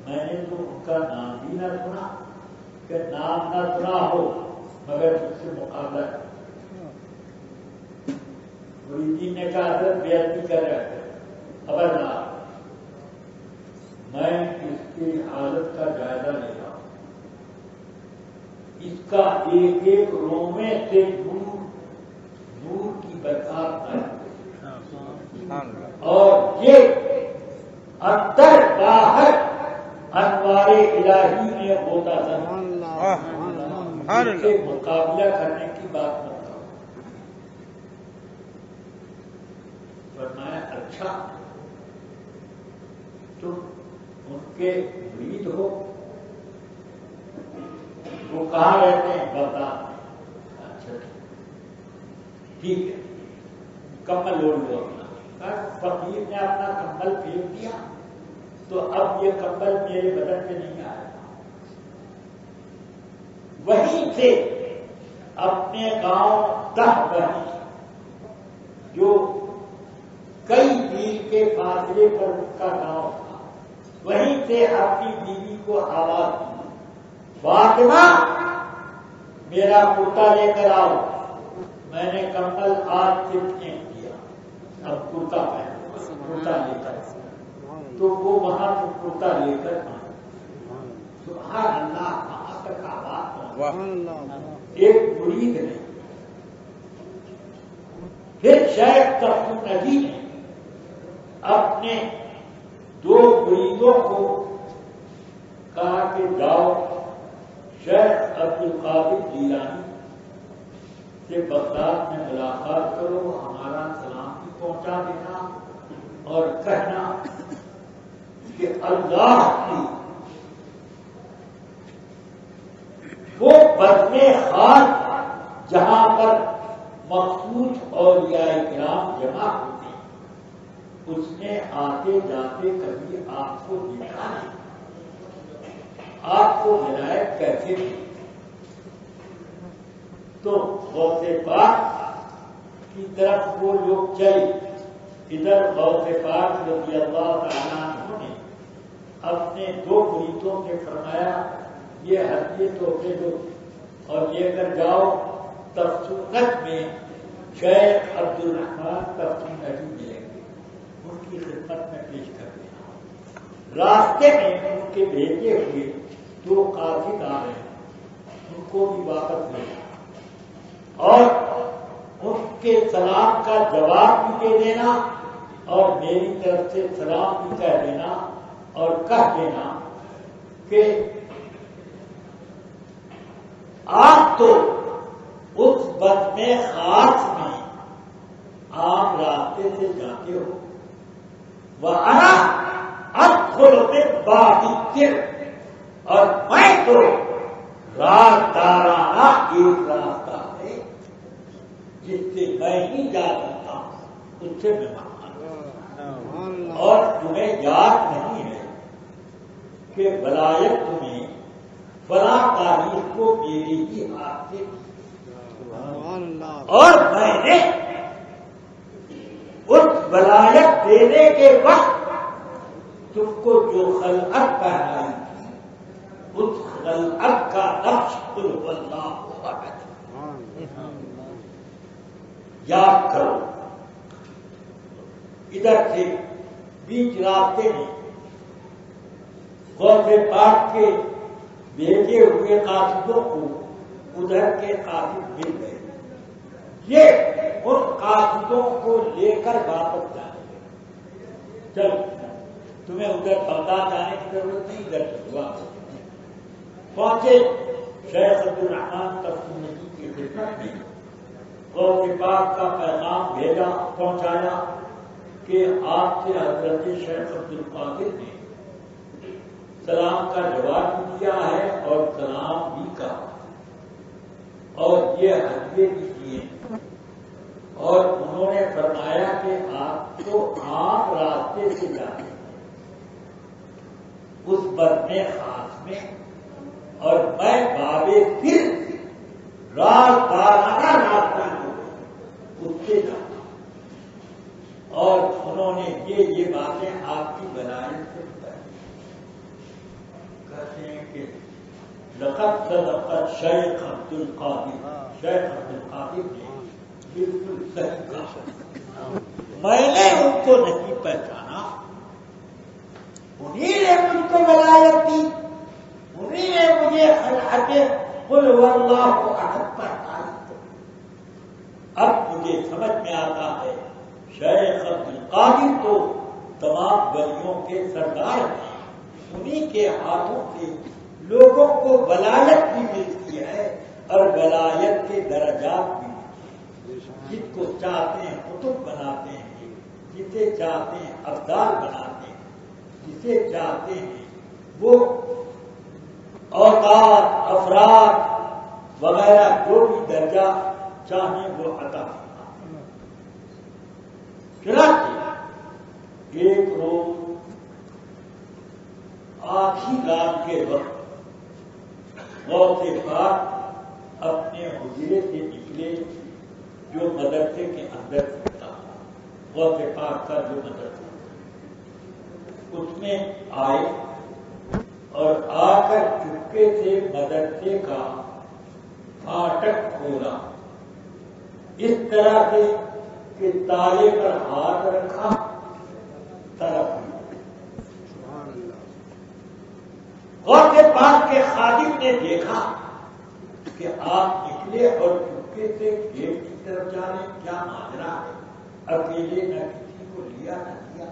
میں نے تو ان کا نام بھی نہ سنا، کہ نام نہ سنا ہو مگر اس سے مقابلہ مریدین نے کہا حضرت بیعت کر رہے تھے، خبردار میں اس کی حالت کا جائزہ لے رہا ہوں، اس کا ایک ایک رومے سے نور کی برکات ہے، اور یہ اندر باہر انوار الہی میں ہوتا تھا، اس سے مقابلہ کرنے کی بات نہ کرو۔ فرمایا اچھا تم ان کے مرید ہو؟ وہ کہاں رہتے ہیں؟ بتا۔ اچھا ٹھیک ہے، کمبل اوڑھ لو اپنا۔ فقیر نے اپنا کمبل پھینک دیا تو اب یہ کمبل میرے بدن پہ نہیں آئے گا۔ وہیں سے اپنے گاؤں تہ جو کئی میل کے فاصلے پر ان کا گاؤں تھا، وہیں سے اپنی بیوی کو آواز دی، فاطمہ میرا کرتا لے کر آؤ۔ میں نے کمبل آج سے پھینک دیا، اب کرتا پہن، کرتا لے کر، تو وہ وہاں سے کرتا لے کر آئے۔ سبحان اللہ، کہاں تک آواز ایک مرید نے۔ پھر شیخ تقی الندی نے اپنے دو مریدوں کو کہا کہ جاؤ شیخ عبد القادر جیلانی سے بغداد میں ملاقات کرو، ہمارا سلام بھی پہنچا دینا اور کہنا کہ اللہ کی وہ بزم خاص جہاں پر مخصوص اولیاء کرام جمع ہوتے ہیں، اس نے آتے جاتے کبھی آپ کو دیکھا نہیں، آپ کو ولایت کیسے دی؟ تو غوث پاک کی طرف وہ لوگ چلے، ادھر غوث پاک رضی اللہ تعالیٰ عنہ نے اپنے دو مریدوں سے فرمایا یہ ہدیے تحفے دو اور لے کر جاؤ، تفسیرت میں شیخ عبد الرحمان تفسیر ملیں گے، ان کی خدمت میں پیش کر دیا۔ راستے میں ان کے بھیجے ہوئے دو قاصد آ رہے ہیں، ان کو بھی واپس لے اور ان کے سلام کا جواب بھی دے دینا اور میری طرف سے سلام بھی کہہ دینا اور کہہ دینا کہ آپ تو اس بزم خاص میں آپ راستے سے جاتے ہو، وَأَنَا أَدْخُلُ مِن بَابِ الدِّرْ، اور میں تو رازدارانہ ایک راستہ ہے جس سے میں ہی جا سکتا ہوں، اس سے میں مانتا، اور تمہیں یاد نہیں ہے کہ ولایت تمہیں فلاں تاریخ کو میری ہی ہاتھ سے اور میں نے اس ولایت دینے کے وقت تم کو جو خلعت پہنائی تھی، اس خلعت کا نقش قل هو اللہ احد یاد کرو۔ ادھر سے بیچ راستے میں غوث پاک کے بھیجے ہوئے قاصدوں کو ادھر کے قاصد مل گئے، یہ ان قاصدوں کو لے کر واپس جائیں گے، چلو تمہیں ادھر بغداد جانے کی ضرورت نہیں، ادھر واپس پہنچے۔ شیخ عبد الرحمان تفسیر الندی کی خدمت میں غوث پاک کا پیغام بھیجا، پہنچایا کہ آپ سے حضرت شیخ عبد القادر نے سلام کا جواب بھی دیا ہے اور سلام بھی کہا اور یہ ہدیے بھی دیے، اور انہوں نے فرمایا کہ آپ تو عام راستے سے جاتے ہیں اس بزم خاص میں، اور میں باب پھر رازدارانہ راستہ جو ہے اس سے جاتا. اور انہوں نے یہ باتیں آپ کی ولایت سے بتائی. کہتے ہیں کہ لقد صدق شیخ عبد القادر نے بالکل صحیح کہا. میں نے ان کو نہیں پہچانا، انہی نے مجھ کو ولایت دی، انہی نے مجھے خلعت قل هو اللہ احد پڑھائی. اب مجھے سمجھ میں آتا ہے شیخ عبد القادر تو تمام ولیوں کے سردار ہیں، انہی کے ہاتھوں سے لوگوں کو ولایت بھی ملتی ہے اور ولایت کے درجات بھی ملتے ہیں. جس کو چاہتے ہیں قطب بناتے ہیں، جسے چاہتے ہیں ابدال بناتے ہیں، جسے چاہتے ہیں وہ اوقات افراد وغیرہ جو بھی درجہ چاہیں وہ عطا کرنا. چنانچہ ایک روز آدھی رات کے وقت غوث پاک اپنے حجرے سے نکلے جو مدرسے کے اندر ہوتا تھا. غوث پاک کا جو مدرسہ اس میں آئے اور آ کر چپکے سے مدرسے کا پھاٹک کھولا اس طرح سے کہ تالے پر ہاتھ رکھا طرف. غوث پاک کے خادم نے دیکھا کہ آپ نکلے اور چپکے سے گیٹ کی طرف جا رہے، کیا ماجرا ہے؟ اکیلے نہ کسی کو لیا نہ دیا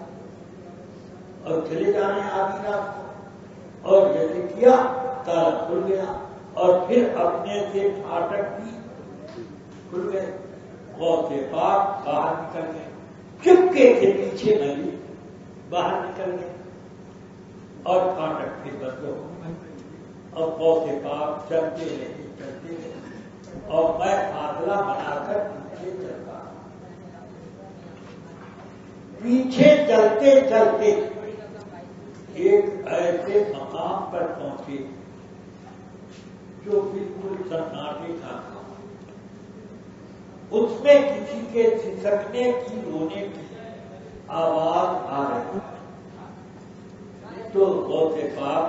اور چلے جانے آدھی رات کو. اور جیسے کیا تالا کھل گیا اور پھر اپنے سے پھاٹک بھی کھل گئے. غوث پاک باہر نکل گئے، چپکے کے پیچھے نلی باہر نکل گئے اور پھاٹک پھر بند ہو گئے. اور غوث پاک چلتے رہے اور میں فاصلہ بنا کر پیچھے چلتا. پیچھے چلتے چلتے ایک ایسے مقام پر پہنچے جو بالکل سناٹے کا تھا. اس میں کسی کے سسکنے کی رونے کی آواز آ رہی. تو غوث پاک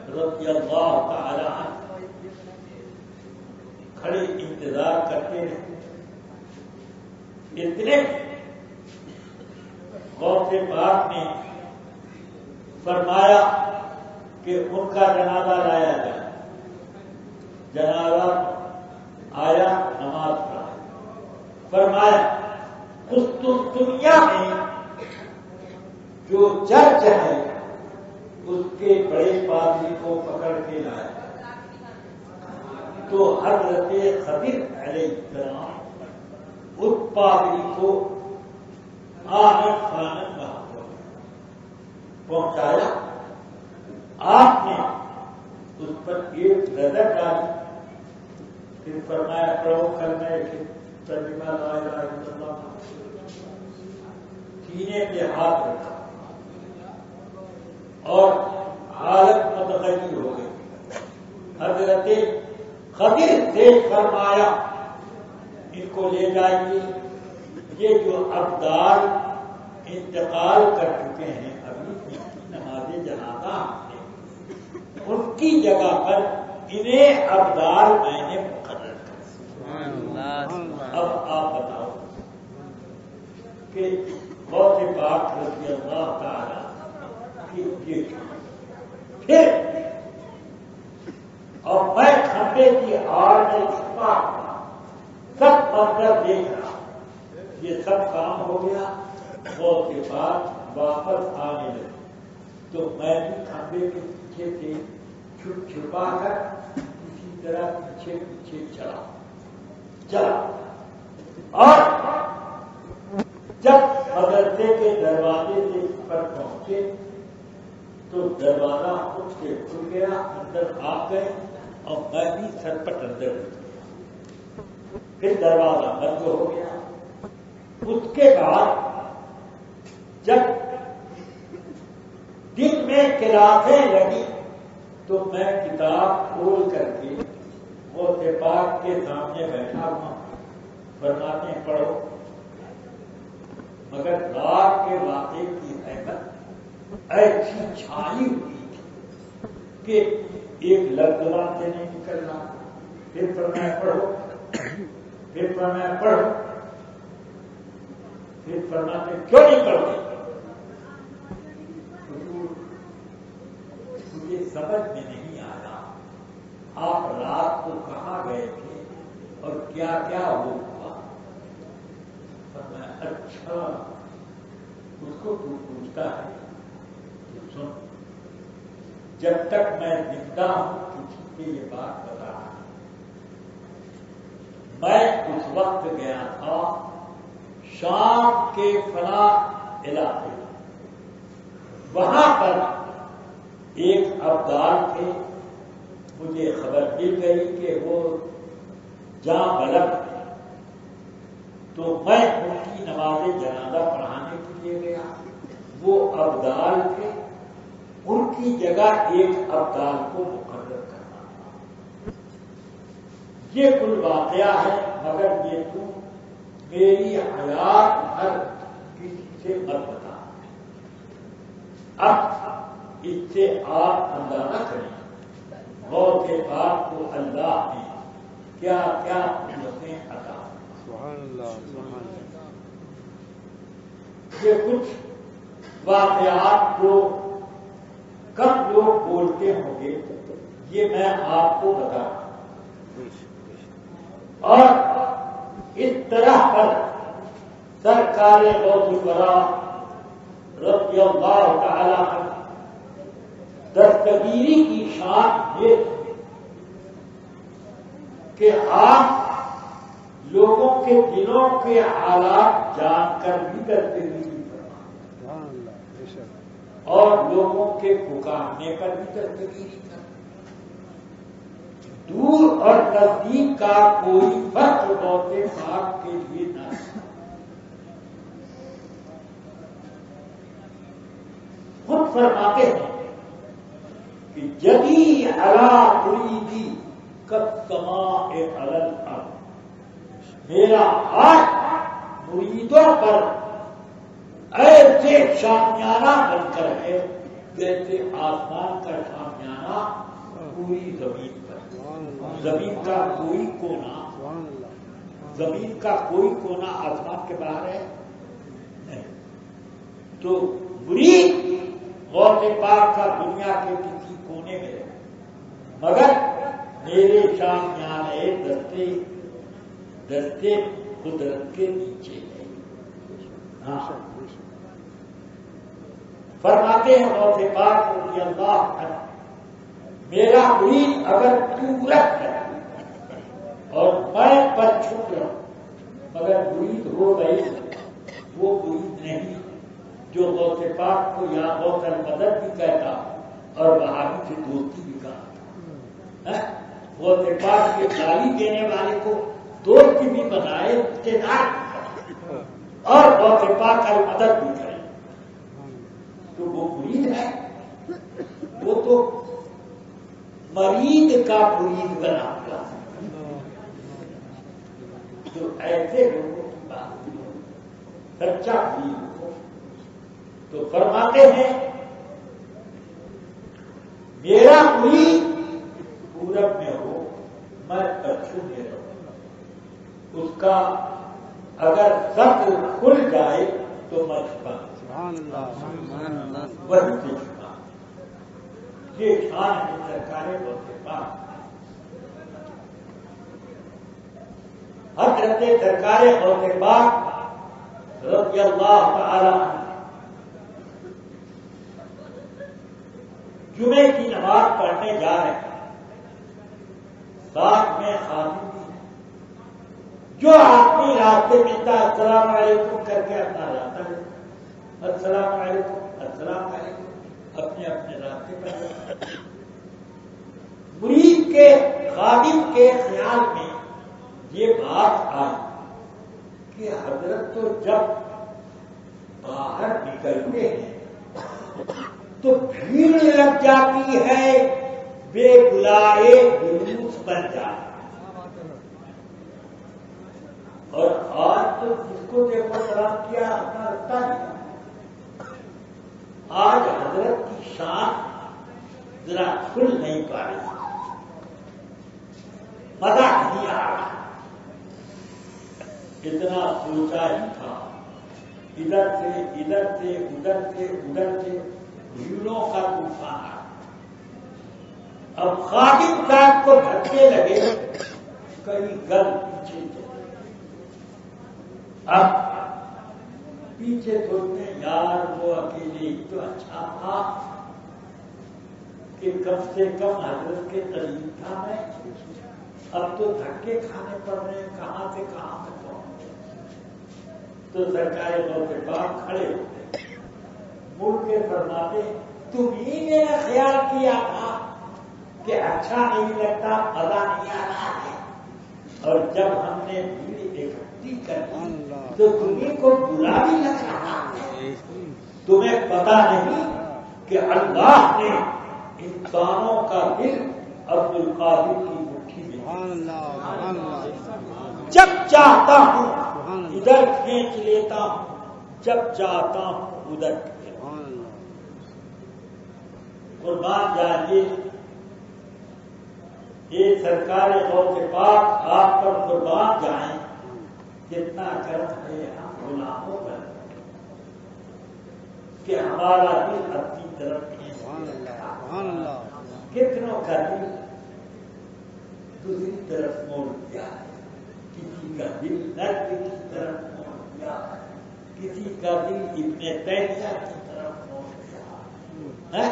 رضی اللہ تعالی عنہ کھڑے انتظار کرتے رہے. اتنے غوث پاک نے فرمایا کہ ان کا جنازہ لایا جائے. جنازہ آیا، نماز پڑھا. فرمایا قسطنطنیہ میں جو چرچ ہے اس کے بڑے پادری کو پکڑ کے لایا تو حضرت خضر علیہ السلام اس پادری کو آنن فانن وہاں پہنچایا. آپ نے اس پر ایک نظر ڈالی، پھر فرمایا پڑھو کلمہ ترجمہ لا الہ الا اللہ. سینے پہ ہاتھ رکھا اور حالت متغیر ہو گئی. حضرت خضر سے فرمایا ان کو لے جائیے، یہ جو ابدال انتقال کر چکے ہیں ابھی نماز جنازہ ان کی جگہ پر انہیں ابدال میں نے مقرر کر. اب آپ بتاؤ کہ غوث پاک رضی اللہ تعالی کی پھر اور میں کھمبے کی آڑ میں چھپا سب منظر دیکھ رہا. یہ سب کام ہو گیا. غوث پاک واپس آنے لگے تو میں بھی کھمبے کے پیچھے سے چھپ چھپا کر اسی طرح پیچھے پیچھے چلا اور جب مدرسے کے دروازے سے پر پہنچے تو دروازہ خود سے کھل گیا، اندر آ گئے اور میں بھی سرپٹ اندر رہ گیا. پھر دروازہ بند ہو گیا. اس کے بعد جب دن میں کلاسیں لگی تو میں کتاب کھول کر کے غوث پاک کے سامنے بیٹھا ہوا فرماتے ہیں پڑھو، مگر رات کے واقعے کی اہمیت ایسی چھائی ہوئی تھی کہ ایک لفظ زبان سے نہیں نکل رہا. پھر فرمایا پڑھو، پھر فرمایا پڑھو، پھر فرماتے کیوں نہیں پڑھتے؟ مجھے سمجھ میں نہیں آیا آپ رات کو کہاں گئے تھے اور کیا کیا وہ ہوا. فرمایا اچھا اس کو تو پوچھتا ہے تو سن، جب تک میں زندہ ہوں کسی سے یہ بات بتا رہا ہوں. میں اس وقت گیا تھا شام کے فلاں علاقے، وہاں پر ایک ابدال تھے، مجھے خبر مل گئی کہ وہ جاں بلد تھے، تو میں ان کی نماز جنازہ پڑھانے کے لیے گیا. وہ ابدال تھے، ان کی جگہ ایک ابدال کو مقرر کرنا تھا. یہ کل واقعہ ہے، مگر یہ تم میری حیات بھر کسی سے مت بتا. اب اس سے آپ اندازہ کریں غوث پاک کو اللہ نے کیا کیا قوتیں عطا. سبحان اللہ سبحان اللہ. یہ کچھ واقعات جو کم لوگ بولتے ہوں گے یہ میں آپ کو بتا رہا ہوں. اور اس طرح پر سرکار غوث الورا رضی اللہ تعالی عنہ دستگیری کی شان یہ کہ آپ لوگوں کے دلوں کے حالات جان کر بھی دستگیری فرمائیں اور لوگوں کے پکارنے پر بھی دستگیری کریں. دور اور نزدیک کا کوئی فرق غوث پاک کے لیے نہ ہے. خود فرماتے ہیں کہ جدی علی مریدی کالسماء علی الارض، میرا ہاتھ مریدوں پر ایسے شامیانہ بن کر ہے جیسے آسمان کا شامیانہ پوری زمین پر. زمین کا کوئی کونا، زمین کا کوئی کونا آسمان کے باہر ہے نہیں. تو مرید غوث پاک کا دنیا کے کسی کونے میں ہے، مگر میرے شامیانے دستے دستے قدرت کے نیچے ہے. فرماتے ہیں غوث پاک رضی اللہ عنہ میرا مرید اگر پورت ہے اور میں پر چھپ رہا ہوں، مگر مرید ہو گئی وہ مرید نہیں جو غوث پاک کو یا غوث المدد بھی کہتا اور وہابی سے دوستی بھی کہا. غوث پاک کے گالی دینے والے کو دوست بھی بنائے، اتحاد اور غوث پاک المدد بھی کرے تو وہ مرید ہے. وہ تو مرید کا مرید بنا ہوا جو ایسے لوگوں کی بات سچا مرید ہو. تو فرماتے ہیں میرا مرید پورب میں ہو، میں پچھم میں رہوں. اس کا اگر صدر کھل جائے تو میں چھپا وہی سے چھپا. یہ شان ہے سرکار غوث پاک. حضرت سرکار غوث پاک رضی اللہ تعالی عنہ جمعے کی نماز پڑھنے جا رہے ہیں، ساتھ میں خادم بھی ہے. جو آدمی راستے ملتا السلام علیکم کر کے اپنا راستہ ہے، السلام علیکم السلام علیکم اپنے اپنے راستے پر. مرید کے خادم کے خیال میں یہ بات آئی کہ حضرت تو جب باہر نکلتے ہیں تو بھیڑ لگ جاتی ہے، بے بلائے جلوس بن جاتا ہے. اور آج تو جس کو دیکھو سلام کیا اپنا رکھتا نہیں. آج حضرت کی شان ذرا کھل نہیں پا رہی, مزہ نہیں آ رہا. اتنا سوچا ہی تھا, ادھر سے ادھر سے ادھر سے ادھر سے بھیڑوں کا طوفان آیا. اب خادم صاحب کو دھکے لگے, کئی گل پیچھے چلے. اب پیچھے سوچنے یار وہ اکیلے تو اچھا تھا کہ کم سے کم حضرت کے قریب تھا میں. اب تو دھکے کھانے پڑ رہے ہیں, کہاں سے کہاں تک پہنچے. تو سرکار غوث پاک کھڑے ہوتے, مڑ کے فرماتے تم ہی میرا خیال کیا تھا کہ اچھا نہیں لگتا, مزہ نہیں آ رہا ہے, اور جب ہم نے بھیڑ اکٹھی کر دی تو تمہیں کو برا بھی لگ رہا ہے. تمہیں پتا نہیں کہ اللہ نے انسانوں کا دل عبد القادر کی مٹھی میں, جب چاہتا ہوں ادھر کھینچ لیتا ہوں, جب چاہتا ہوں ادھر. قربان جائیے, یہ سرکار غوث پاک آپ پر قربان جائیں, کتنا کرم ہے ہم غلاموں پر کہ ہمارا دل اپنی طرف کتنوں کا دل دوسری طرف موڑ دیا ہے. کسی کا دل نرد کی طرف موڑ دیا ہے, کسی کا دل ابن تیمیہ کی طرف موڑ دیا ہے.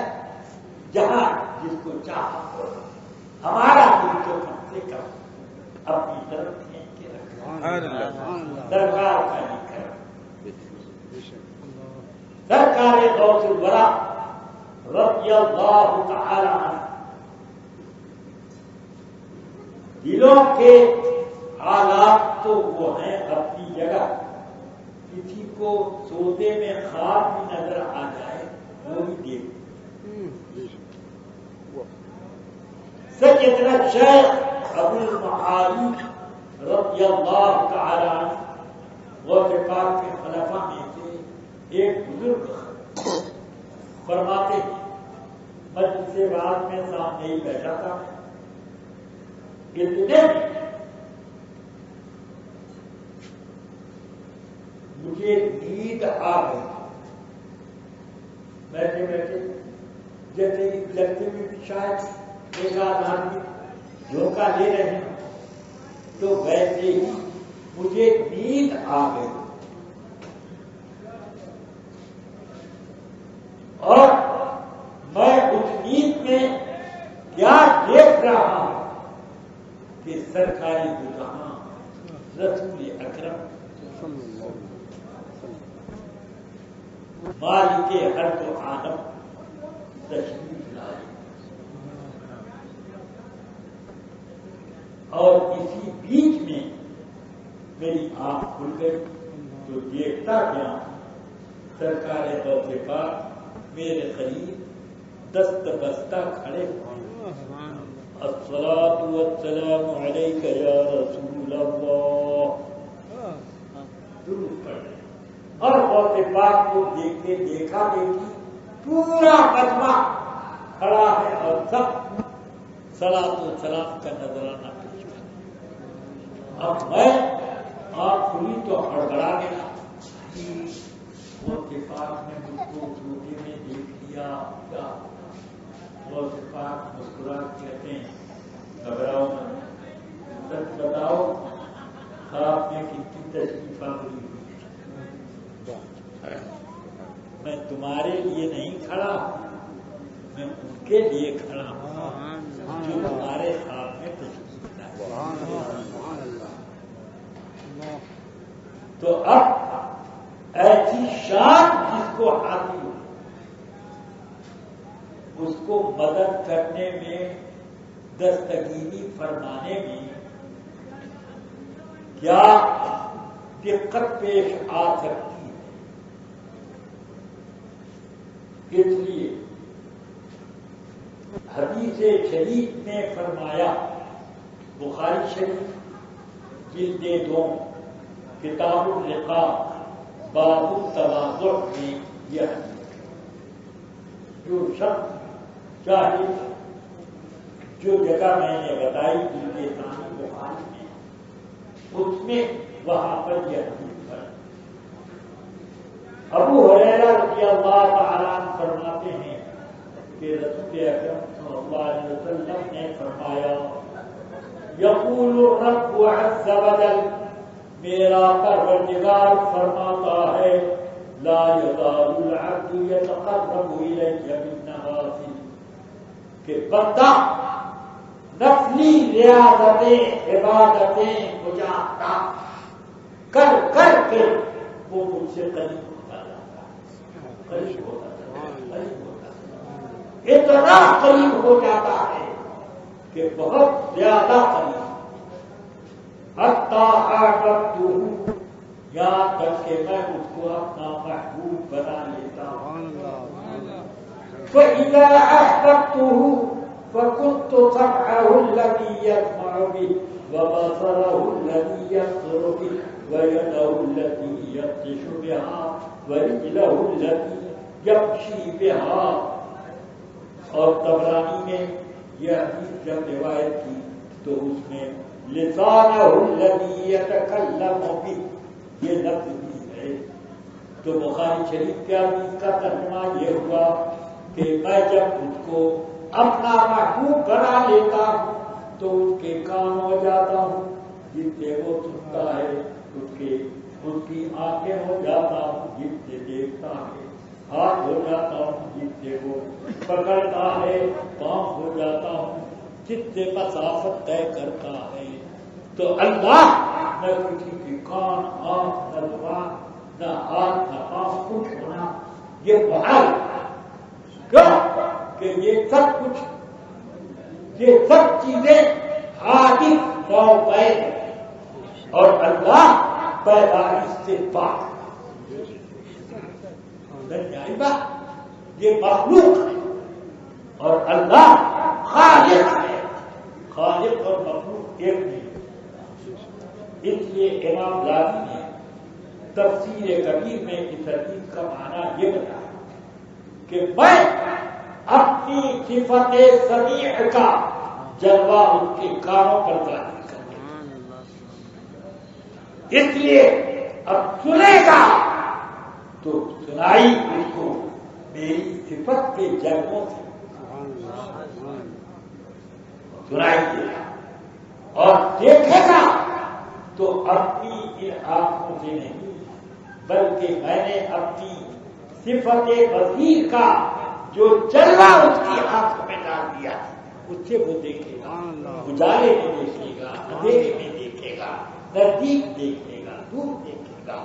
جہاں جس کو چاہو, ہمارا دل تو کم سے کم اپنی طرف کھینچ کے رکھا. سرکار کا نہیں کرم. سرکار غوث الورا رضی اللہ تعالی عنہ دلوں کے حالات تو وہ ہیں اپنی جگہ. کسی کو سودے میں خواب بھی نظر آ جائے وہ بھی دیکھ. سیدنا شیخ ابو المعالی رضی اللہ تعالی عنہ غوث پاک کے خلفاء میں سے ایک بزرگ فرماتے ہیں, مجلس رات میں سامنے ہی بیٹھا تھا, اتنے مجھے نیند آ گئی. بیٹھے بیٹھے جیسے لگتے ہوئے بھی شاید ایک آدمی دھوکہ لے رہے ہیں, تو ویسے ہی مجھے نیند آ گئی. اور میں اس نیند میں کیا دیکھ رہا ہوں کہ سرکاری دکان رسول اکرم مالک ہر تو عالم تشریف لائے, اور اسی بیچ میں میری آنکھ کھل گئی تو دیکھتا گیا سرکار غوث پاک میرے قریب دست بستہ کھڑے. الصلاۃ والسلام علیک یا رسول اللہ, درود پڑھ رہے. اور غوث پاک کو دیکھتے دیکھا دیکھی پورا مجمع کھڑا ہے اور سب صلاۃ و سلام کا نذرانہ پیش کر. اب میں آپ کھلی تو ہڑبڑا گیا. غوث پاک نے مجھ کو جھوٹے میں دیکھ لیا کیا؟ غوث پاک مسکرا کہتے ہیں گھبراؤ مت, سچ بتاؤ خواب میں کتنی تشریف آوری ہوئی. میں تمہارے لیے نہیں کھڑا ہوں, میں ان کے لیے کھڑا ہوں جو تمہارے خواب میں تشریف لائے. تو اب ایسی شان جس کو حاصل ہو اس کو مدد کرنے میں, دستگیری فرمانے میں کیا دقت پیش آ سکتی ہے. اس لیے حدیث شریف میں فرمایا, بخاری شریف جلد 2 کتاب الرقاق باب التواضع میں یہ حدیث ہے. جو شخص چاہے جو جگہ میں نے بتائی ان کے ثانی بخاری میں اس میں وہاں پر یہ حدیث ہے. ابو ہریرہ رضی اللہ تعالیٰ عنہ فرماتے ہیں کہ رسول اکرم صلی اللہ علیہ وسلم نے فرمایا یقول الرب عز وجل میرا پروردگار فرماتا ہے لا یزال العبد یتقرب الی بالنوافل کہ بندہ نفلی ریاضتیں عبادتیں مجاہدہ کر کر کے وہ مجھ سے قریب ہوتا جاتا ہے، قریب ہوتا جاتا ہے، قریب ہوتا جاتا ہے، اتنا قریب ہو جاتا ہے کہ بہت زیادہ قریب. حتی احببتہ یہاں تک کہ میں اس کو اپنا محبوب بنا لیتا ہوں. فإذا أحببته فكنت سمعه الذي يسمع به وبصره الذي يبصر به ويده التي يبطش بها ورجله التي يمشي بها. اور طبرانی نے یہ حدیث جب روایت کی تو اس میں لسانہ الذی یتکلم بہ یہ لفظ بھی ہے. تو بخاری شریف کے حدیث کا ترجمہ یہ ہوا کہ میں جب اس کو اپنا محبوب بنا لیتا ہوں تو اس کے کان ہو جاتا ہوں جس سے وہ سنتا ہے، اس کی آنکھیں ہو جاتا ہوں جس سے دیکھتا ہے، ہاتھ ہو جاتا ہوں جس سے وہ پکڑتا ہے، پاؤں ہو جاتا ہوں جس سے مسافت طے کرتا ہے. تو اللہ نہ کسی کی کان، آنکھ، نہ زبان، نہ ہاتھ، نہ پاؤں کچھ ہونا یہ بحال کیوں کہ یہ سب کچھ، یہ سب چیزیں حادث نوعی ہیں اور اللہ پیدائش سے پاک. یہ مخلوق ہے اور اللہ خالق ہے. خالق اور مخلوق ایک نہیں. اس لیے امام راضی نے تفسیر کبیر میں اس حدیث کا معنی یہ بتایا کہ میں اپنی صفت سمیع کا جلوہ ان کے کانوں پر ظاہر کروں. اس لیے اب سنے گا تو سنائی اس کو میری صفت کے جلووں سے سنائی دے گا اور دیکھے گا تو اپنی ان آنکھوں سے نہیں بلکہ میں نے اپنی صفت بصیر کا جو جلوہ اس کی آنکھوں میں ڈال دیا اس سے وہ دیکھے گا. اجالے میں دیکھے گا، اندھیرے میں دیکھے گا، نزدیک دیکھے گا، دور دیکھے گا،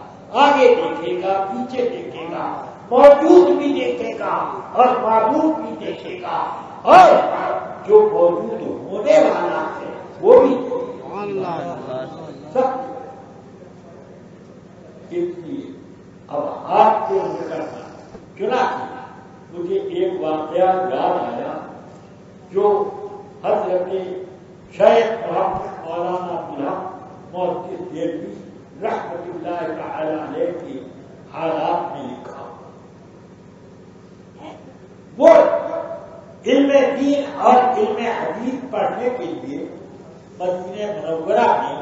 آگے دیکھے گا، پیچھے دیکھے گا، موجود بھی دیکھے گا اور معبود بھی دیکھے گا اور جو موجود ہونے والا ہے وہ بھی سب. اس لیے اب آپ کو کرنا چنانچہ مجھے ایک واقعہ یاد آیا جو حضرت شیخ محمد مولانا عبدالحق محدث دہلوی رحمۃ اللہ تعالی علیہ کے حالات میں لکھا. وہ علم دین اور علم حدیث پڑھنے کے لیے مدینہ منورہ میں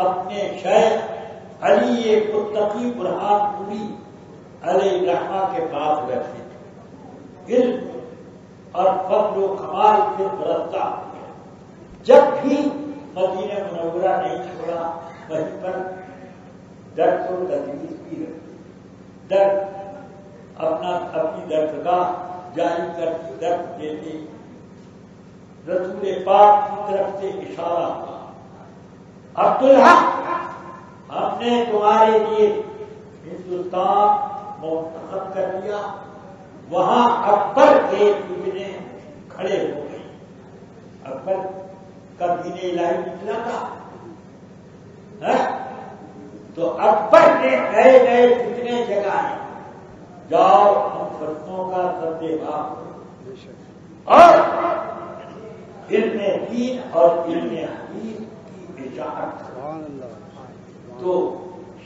اپنے شیخ علی متقی برہان پوری علیہ رحمہ کے پاس رہتے تھے. علم اور فضل و کمال سے برستا جب بھی مدینہ منورہ نہیں چھوڑا وہیں پر درس و تدریس بھی رکھتی. درس اپنی درسگاہ جاری کرتی، درس دیتے. رسول پاک کی طرف سے اشارہ ہوا عبدالحق ہم نے تمہارے لیے ہندوستان منتخب کر دیا. وہاں اکبر کے ابنیں کھڑے ہو گئے. اکبر کا دین الہی نکلا تھا تو اکبر نے نئے نئے فتنے جگائے. جاؤ ہم فتنوں کا سردیباب اور علم دین اور علم حدیث کی اشاعت. تو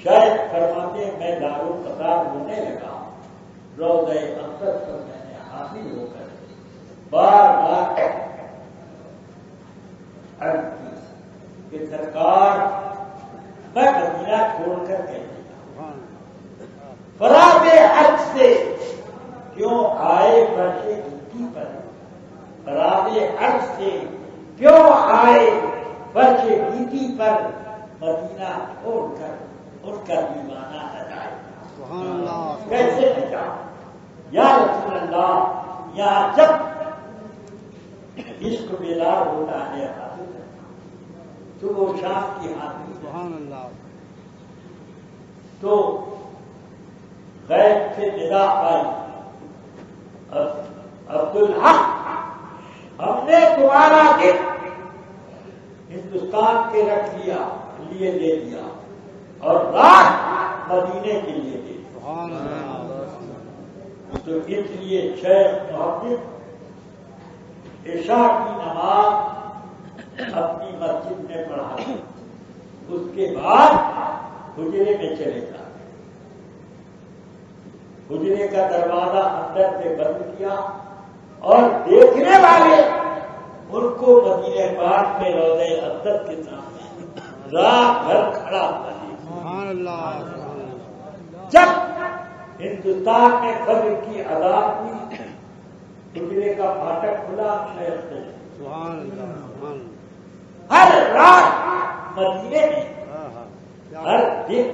شاید فرماتے ہیں میں دارالقطار رونے لگا، روضہ اقدس پر میں نے حاضر ہو کر بار بار عرض کی کہ سرکار میں مدینہ چھوڑ کر گئی فراغ عرض سے کیوں آئے فرش گھٹی پر، فراغ عرض سے کیوں آئے فرش گھٹی پر، مدینہ چھوڑ کر ان کا دیوانہ نہ جائے کیسے نہ جاؤ یا رسول اللہ، یہاں جب عشق بیدار ہوتا ہے حاضر صبح و شام کی حاضری تو غیب سے ندا آئی، عبدالحق ہم نے تمہارا دل ہندوستان کے رکھ لیا لیے دے دیا اور رات مدینے کے لیے دے دیا، تو اس لیے شیخ محمد عشاء کی نماز اپنی مسجد میں پڑھا، اس کے بعد حجرے میں چلے جا، حجرے کا دروازہ اندر سے بند کیا اور دیکھنے والے ان کو مدینہ پاک میں روضہ اقدس کے سامنے رات بھر کھڑا کر دیا۔ جب ہندوستان میں فجر کی اذان ہوئی، حجرے کا پھاٹک کھلا، شیخ نے ہر رات مدینے میں ہر دن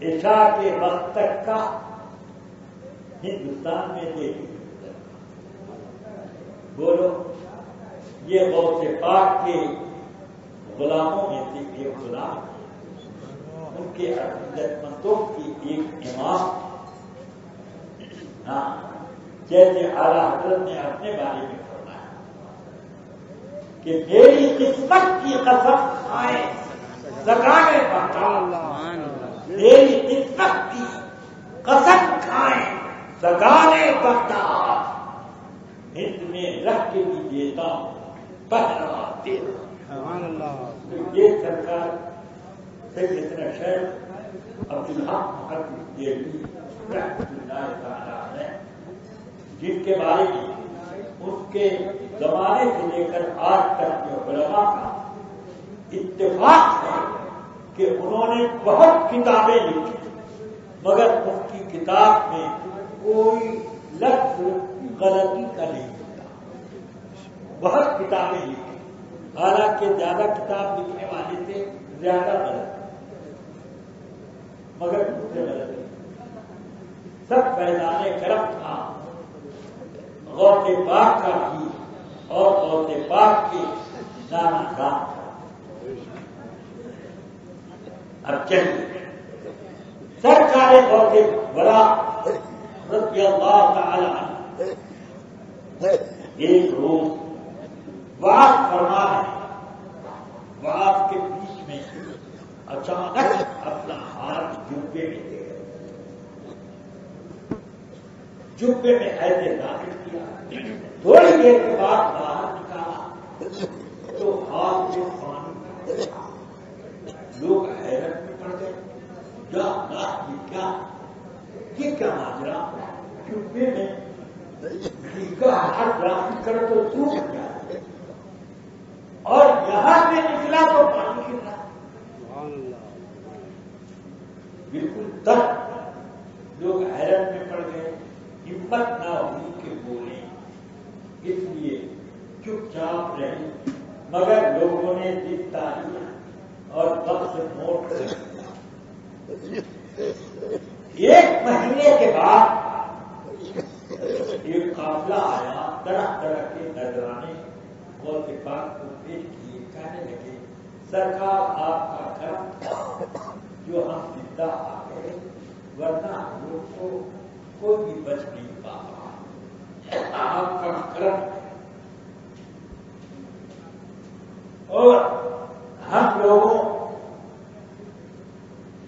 عشاء کے وقت تک کا ہندوستان میں دیکھ بولو، یہ غوث پاک کے غلاموں میں سے ایک غلام، ان کے عقیدت مندوں کی ایک امام، جیسے اعلیٰ حضرت نے اپنے بارے میں فرمایا کہ میری قسمت کی قسم کھائیں زکانے بتا، میری قسمت کی قسم کھائیں زکانے بتا، ہند میں رکھ کے بھی دیتا ہوں پہلا دیتا ہوں۔ یہ سرکار سیدنا شیخ عبدالحق محمد دہلوی رحمۃ اللہ تعالی علیہ، جن کے بارے میں ان کے زمانے سے لے کر آج تک کے علماء کا اتفاق ہے کہ انہوں نے بہت کتابیں لکھی، مگر ان کی کتاب میں کوئی لفظ غلطی کا نہیں ہوتا، بہت کتابیں لکھی، حالانکہ زیادہ کتاب لکھنے والے تھے زیادہ غلط، مگر اس سے غلط نہیں، سب فیضان کرم تھا غوث پاک کا بھی اور غوث پاک کے نانا خان تھا۔ اب چلیے سرکار غوث بڑا رضی اللہ تعالی عنہ ایک روز وعظ فرما ہے، وعظ کے بیچ میں اچانک اپنا ہاتھ جبے میں دے گئے، جبے میں ایسے داخل کیا، تھوڑی دیر کے بعد باہر نکالا تو ہاتھ میں پانی، لوگ حیرت میں پڑ گئے، یہ کیا ماجرا، جبے میں ہاتھ داخل کرو تو سوکھ جائے اور یہاں سے نکلا تو پانی گر رہا، بالکل تب لوگ حیرت میں پڑ گئے، ہمت نہ ہوئی کہ بولیں، اس لیے چپ چاپ رہی، مگر لوگوں نے دل تالیاں اور وقت نوٹ کر دیا۔ ایک مہینے کے بعد ایک قافلہ آیا، طرح طرح کے نذرانے غوث پاک کو پیش کیے، کہنے لگے سرکار آپ کا کرم تھا جو ہم زندہ آ گئے، ورنہ ہم لوگ کو کوئی بھی بچ نہیں پا رہا، آپ کا کرم ہے، اور ہم لوگوں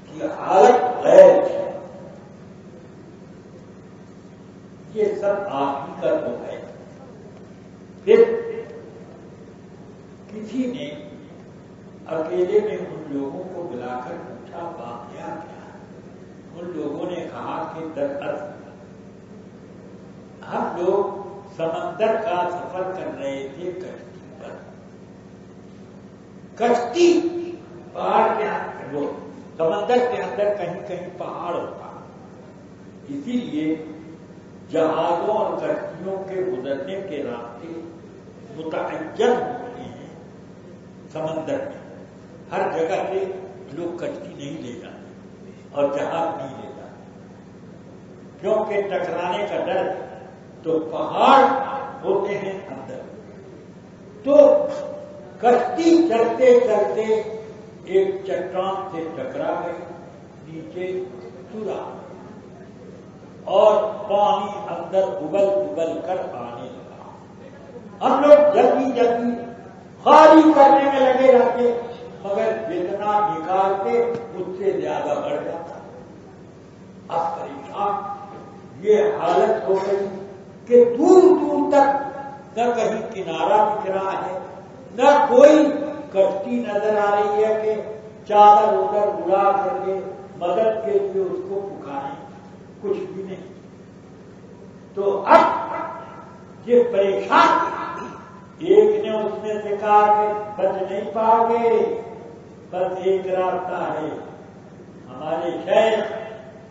کی حالت غیر ہے، یہ سب آپ ہی کا تو ہے۔ پھر کسی نے اکیلے میں ان لوگوں کو بلا کر پوچھا پوچھا واقعہ کیا ہے؟ ان لوگوں نے کہا کہ دراصل ہم لوگ سمندر کا سفر کر رہے تھے کشتی پر. کشتی پہاڑ کے اندر، وہ سمندر کے اندر کہیں کہیں پہاڑ ہوتا، اسی لیے جہازوں اور کشتیوں کے گزرنے کے راستے متعین ہوتے ہیں. سمندر میں ہر جگہ سے لوگ کشتی نہیں لے جاتے اور جہاز نہیں لے جاتے، کیونکہ ٹکرانے کا ڈر ہے. تو پہاڑ ہوتے ہیں اندر. تو کشتی چلتے چلتے ایک چٹان سے ٹکرا گئی، نیچے چورا اور پانی اندر ابل ابل کر آنے لگا. ہم لوگ جلدی جلدی خالی کرنے میں لگے رہتے، مگر جتنا نکالتے اس سے زیادہ بڑھ جاتا. اب پریشان یہ حالت ہو گئی کہ دور دور تک نہ کہیں کنارہ دکھ رہا ہے، نہ کوئی کشتی نظر آ رہی ہے کہ چادر ادھر اڑا کر کے مدد کے لیے اس کو پکاریں، کچھ بھی نہیں. تو اب یہ پریشان، ایک نے اس میں سے کہا کہ بچ نہیں پاؤ گے، بس ایک راستہ ہے، ہمارے شیخ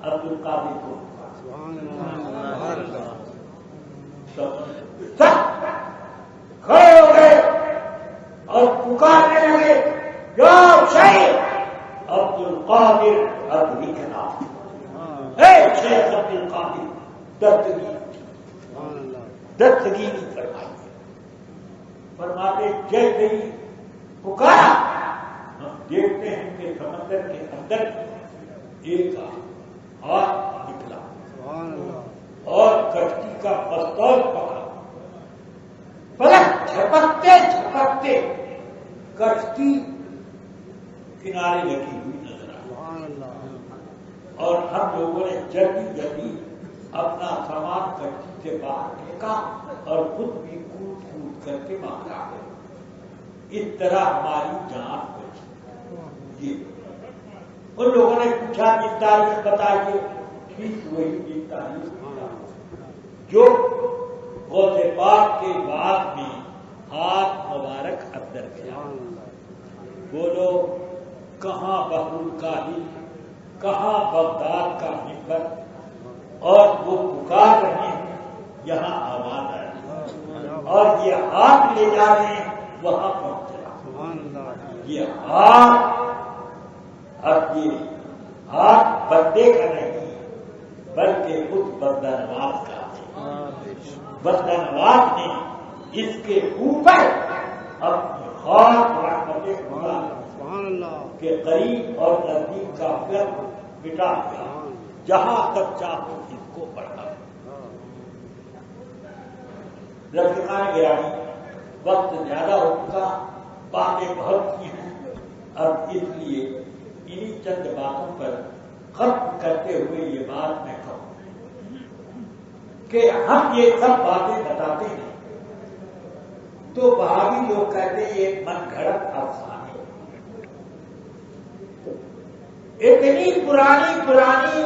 عبد القادر کو کھڑے ہو گئے اور پکارنے لگے، یا شیخ عبد القادر ادرکنا، اے شیخ عبد القادر دستگیری فرمائیے. فرماتے جیسے ہی پکارا ہم دیکھتے ہیں کہ سمندر کے اندر ایک ہاتھ نکلا اور کشتی کا پستول پکڑا. پلک جھپکتے جھپکتے کشتی کنارے لگی ہوئی نظر آئی اور ہم لوگوں نے جلدی جلدی اپنا سامان کشتی سے باہر پھینکا اور خود بھی کود کود کر کے باہر آ گئے. اس طرح ہماری جان بچی. ان لوگوں نے پوچھا کہ تاریخ بتائیے، ٹھیک وہی تاریخ جو غوث پاک کے بعد میں ہاتھ مبارک اندر گیا. بولو کہاں بحر الکاہل، کہاں بغداد کا منبر، اور وہ پکار رہے ہیں، یہاں آواز آ رہی ہے اور یہ ہاتھ لے جا رہے ہیں وہاں پہنچا. یہ ہاتھ، اب یہ ہاتھ بندے کا نہیں بلکہ اس بندہ نواز کا ہے. بندہ نواز نے اس کے اوپر اپنی خاص رحمت خدا کے قریب اور نزدیک کا فرق مٹا دیا. جہاں تک چاہو اس کو پڑھا. رفیقان گرامی، وقت زیادہ ہو چکا، باتیں بہت کی ہیں. اب اس لیے انہی چند باتوں پر ختم کرتے ہوئے یہ بات میں کہوں کہ ہم یہ سب باتیں بتاتے ہیں تو بہاوی لوگ کہتے ہیں یہ من گھڑت افسانے. اتنی پرانی پرانی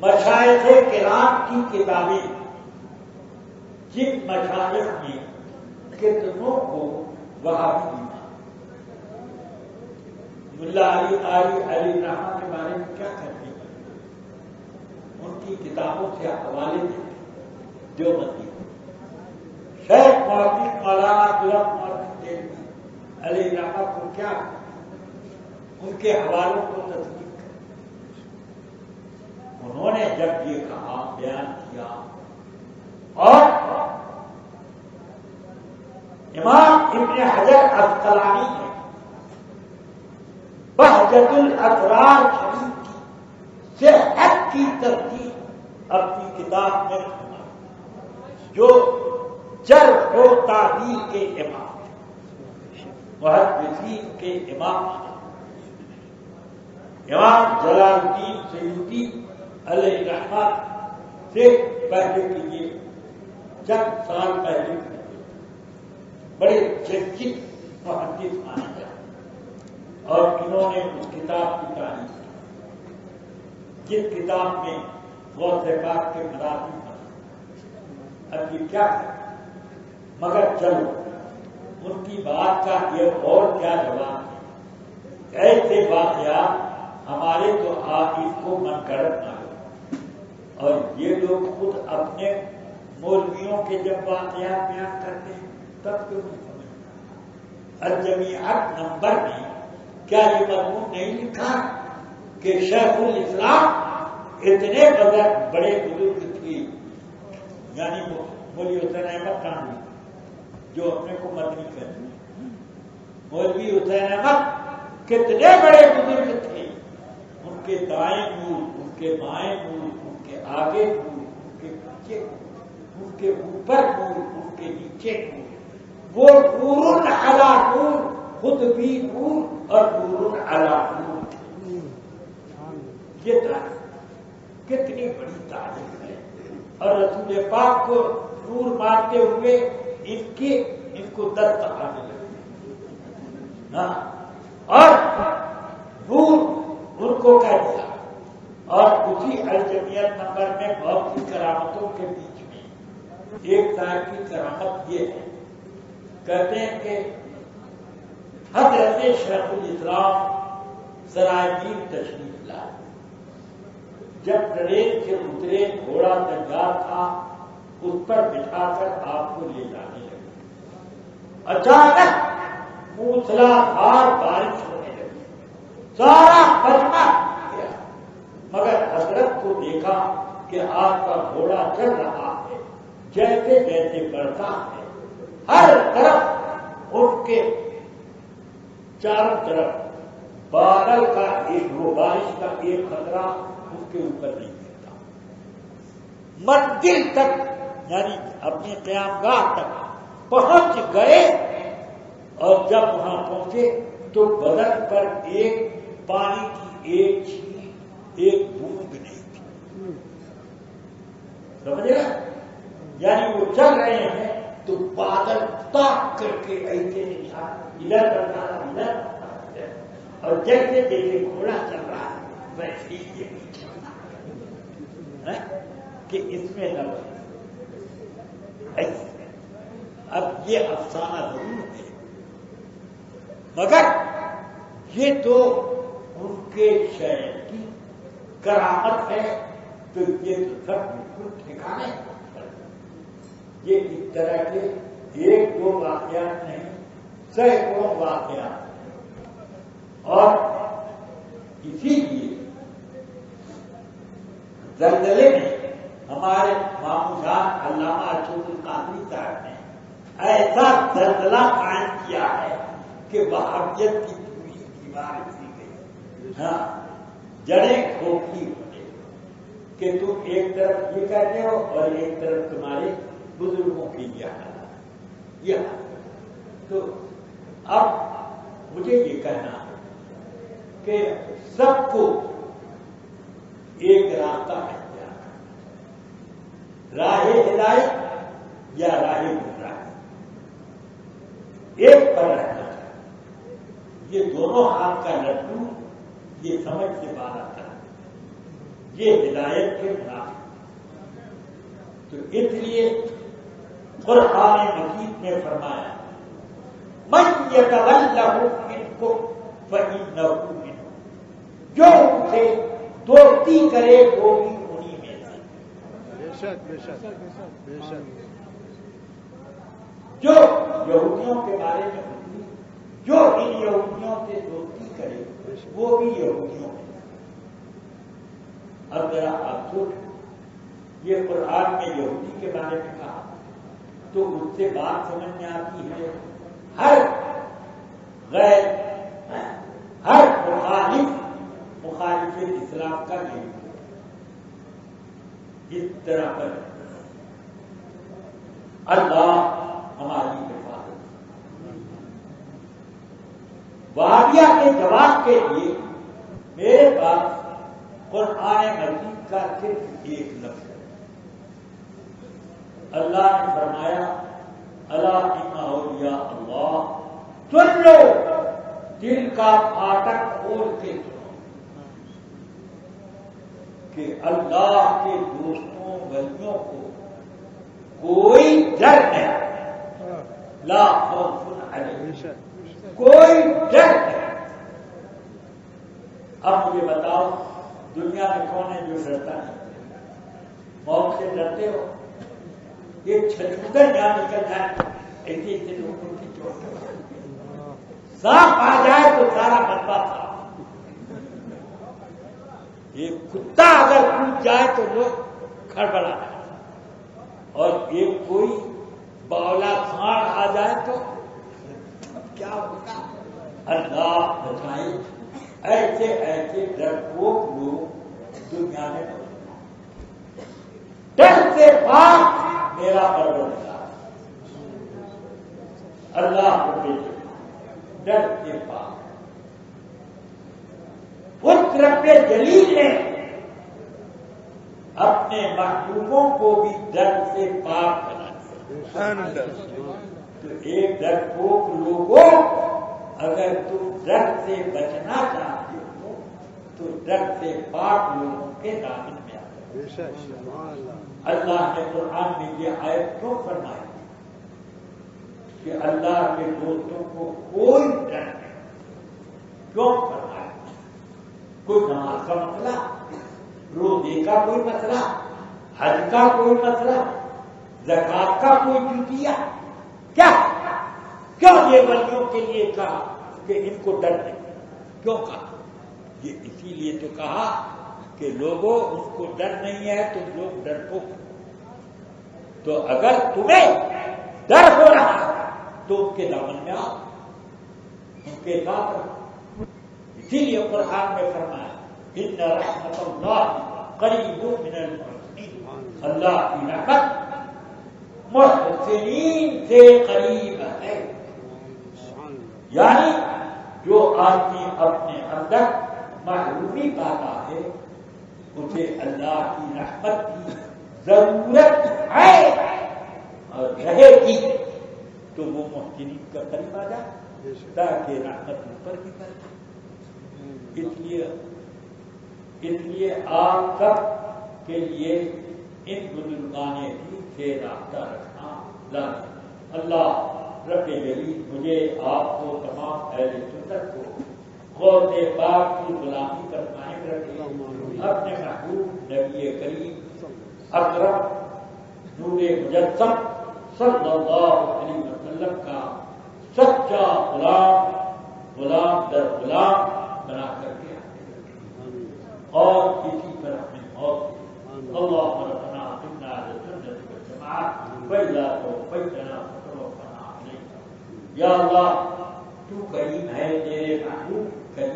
مشائخ کرام کی کتابیں، جن مشائخ نے کتنوں کو وہابی دیا. ملا علی قاری علی رحمہ کے بارے میں کیا کہتے ہیں؟ ان کی کتابوں سے حوالے دیتے دیوبندی. شیخ محدث مولانا عبداللہ محدث دہلوی علی رحمہ کو کیا، ان کے حوالوں کو تصدیق کر. انہوں نے جب یہ کہا، بیان کیا، اور امام ابن حجر عسقلانی نے بہجت الاسرار شریف کی صحت کی تصدیق اپنی کتاب میں فرمائی، جو جرح و تعدیل کے امام، محدثین کے امام امام جلال الدین سیوطی علیہ رحمہ سے پہلے کے لیے چند سال پہلے بڑے جدید محدث مانے جائے، اور انہوں نے اس کتاب کتاب کی تعریف کی، جس کتاب میں غوث پاک کے مراتب ہیں. اب یہ کیا ہے؟ مگر چلو ان کی بات کا یہ اور کیا جواب ہے. ایسے واقعات ہمارے تو آپ اس کو من گڑت نہ ہو، اور یہ لوگ خود اپنے مولویوں کے جب واقعات بیان کرتے ہیں تب کیوں نہیں سمجھتا؟ الجمیعت نمبر میں کیا یہ مضمون نہیں لکھا کہ شیخ الاسلام اتنے بڑے بزرگ تھے، یعنی مولوی حسین احمد کانوی جو اپنے کو مدنی کہتے ہیں، مولوی حسین احمد کتنے بڑے بزرگ تھے، ان کے دائیں نور، ان کے بائیں نور، ان کے آگے نور، ان کے پیچھے نور، ان کے اوپر نور، ان کے نیچے نور، وہ نور علی نور، خود بھی نور اور نور علی نور. یہ تعریف کتنی بڑی تعریف ہے، اور رسول پاک کو نور مانتے ہوئے ان کو درد آنے لگے، اور نور ان کو کہہ دیا. اور اسی الجمیت نمبر میں بہت سی کرامتوں کے بیچ میں ایک طرح کی کرامت یہ ہے، کہتے ہیں کہ حضرت شیخ الاسلام سرائے میر تشریف لائے. جب ٹرین سے اترے گھوڑا تیار تھا، اس پر بٹھا کر آپ کو لے جانے لگے. اچانک موسلادھار بارش ہونے لگی، سارا مجمع گیا، مگر حضرت کو دیکھا کہ آپ کا گھوڑا چل رہا ہے، جیسے جیسے بڑھتا ہے ہر طرف ان کے چاروں طرف بادل کا ایک بارش کا ایک خطرہ اس کے اوپر نہیں گرتا. منزل تک یعنی اپنی قیام گاہ تک پہنچ گئے، اور جب وہاں پہنچے تو بدن پر ایک پانی کی ایک چھینٹ، ایک بوند نہیں تھی. سمجھے نا؟ یعنی وہ چل رہے ہیں تو بادل تاک کر کے ایسے ادھر بڑھتا ادھر، اور جیسے جیسے گھوڑا چل رہا ہے ویسے یہ بھی چلتا کہ اس میں نہ ایسے. اب یہ افسانہ ضرور ہے، مگر یہ تو ان کے شہر کی کرامت ہے، تو یہ تو سب بالکل ٹھکانے. یہ اس طرح کے ایک دو واقعات نہیں، سینکڑوں واقعات. اور اسی لیے زلزلے میں ہمارے ماموں جان علامہ ارشد القادری صاحب نے ایسا زلزلہ قائم کیا ہے کہ وہابیت کی پوری دیوار اٹھی گئی. ہاں، جڑیں کھوکھلی ہونے کہ تم ایک طرف یہ کہتے ہو اور ایک طرف تمہارے بزرگوں کی یہ تو. اب مجھے یہ کہنا ہے کہ سب کو ایک راستہ اختیار کرنا، راہ ہدایت یا راہ گمراہی، ایک پر رہنا چاہیے. یہ دونوں ہاتھ کا لڈو یہ سمجھ سے باہر آتا ہے، یہ ہدایت کے منافق. تو اس لیے قرآن مجید نے فرمایا من یتولہ منکم فإنہ منہم، جو ان سے دوستی کرے وہ بھی انہی میں سے. بے شک بے شک بے شک. جو یہودیوں کے بارے میں ہوتی، جو ان یہودیوں سے دوستی کرے وہ بھی یہودیوں میں. اب ذرا آپ سوچ، یہ قرآن میں یہودی کے بارے میں کہا تو اس سے بات سمجھ میں آتی ہے ہر غیر ہر مخالف اسلام کا نہیں. اس طرح پر اللہ ہماری حفاظت. وہابیہ کے جواب کے لیے میرے پاس قرآن مجید کا صرف ایک لفظ ہے. اللہ نے فرمایا الا ان اولیاء اللہ، سن لو، دل کا پھاٹک کھول کے سنو، کہ اللہ کے دوستوں ولیوں کو کوئی ڈر نہیں، لا خوف علیہم، کوئی ڈر نہیں۔ اب مجھے بتاؤ دنیا میں کون ہے جو ڈرتا نہیں؟ موت سے ڈرتے ہو؟ یہ چھتر جہاں نکل جائے ایسے ایسے لوگوں کی چوٹ سانپ آ جائے تو سارا بندہ تھا، یہ کتا اگر کود جائے تو لوگ کھڑبڑا جائے، اور یہ کوئی باولا سانڈ آ جائے تو کیا ہوگا؟ اللہ بچائے۔ ایسے ایسے ڈرپوک لوگ دنیا میں ڈر سے پاک میرا پروردگار اللہ کو بیچے ڈر سے پاک۔ اس رب جلیل نے اپنے محبوبوں کو بھی ڈر سے پاک بنا دیا۔ تو ایک ڈرپوک لوگوں، اگر تم ڈر سے بچنا چاہتے ہو تو ڈر سے پاک لوگوں کے دامن میں آ جاؤ۔ اللہ نے قرآن میں یہ آیت کیوں فرمائی کہ اللہ کے دوستوں کو کوئی ڈر نہیں؟ کیوں فرمایا؟ کوئی نماز کا مسئلہ، روزے کا کوئی مسئلہ، حج کا کوئی مسئلہ، زکات کا کوئی جزیہ، کیا کیوں یہ ولیوں کے لیے کہا کہ ان کو ڈر نہیں؟ کیوں کہا؟ یہ اسی لیے تو کہا کہ لوگوں اس کو ڈر نہیں ہے تو لوگ ڈرپوک۔ تو اگر تمہیں ڈر ہو رہا ہے تو ان کے دامن میں آؤ، ان کے ساتھ رہو۔ اسی لیے قرآن میں فرمایا ان رحمت اللہ قریب من المحسنین، اللہ کی رحمت محسنین سے قریب ہے۔ یعنی جو آدمی اپنے اندر محرومی پاتا ہے اسے اللہ کی رحمت کی ضرورت ہے اور رہے گی تو وہ محسنین کا قریب آ جائے تاکہ رحمت اوپر بھی کرے۔ اس لیے آپ سب کے لیے ان بزرگان دین سے رابطہ رکھنا لازم۔ اللہ رب جلیل مجھے آپ کو تمام اہل سنت کو قول پاک کی غلامی پر قائم رکھے، اپنے محبوب نبی کریم اکرم نور مجسم صلی اللہ علیہ وسلم کا سچا غلام در غلام بنا کر کے اور کسی پر اپنے موت سے اللہ ربنا انا علی سنت والجماعت وإلا توفیتنا فتوفنا علیک۔ یا اللہ تو کریم ہے، تیرے محبوب کریم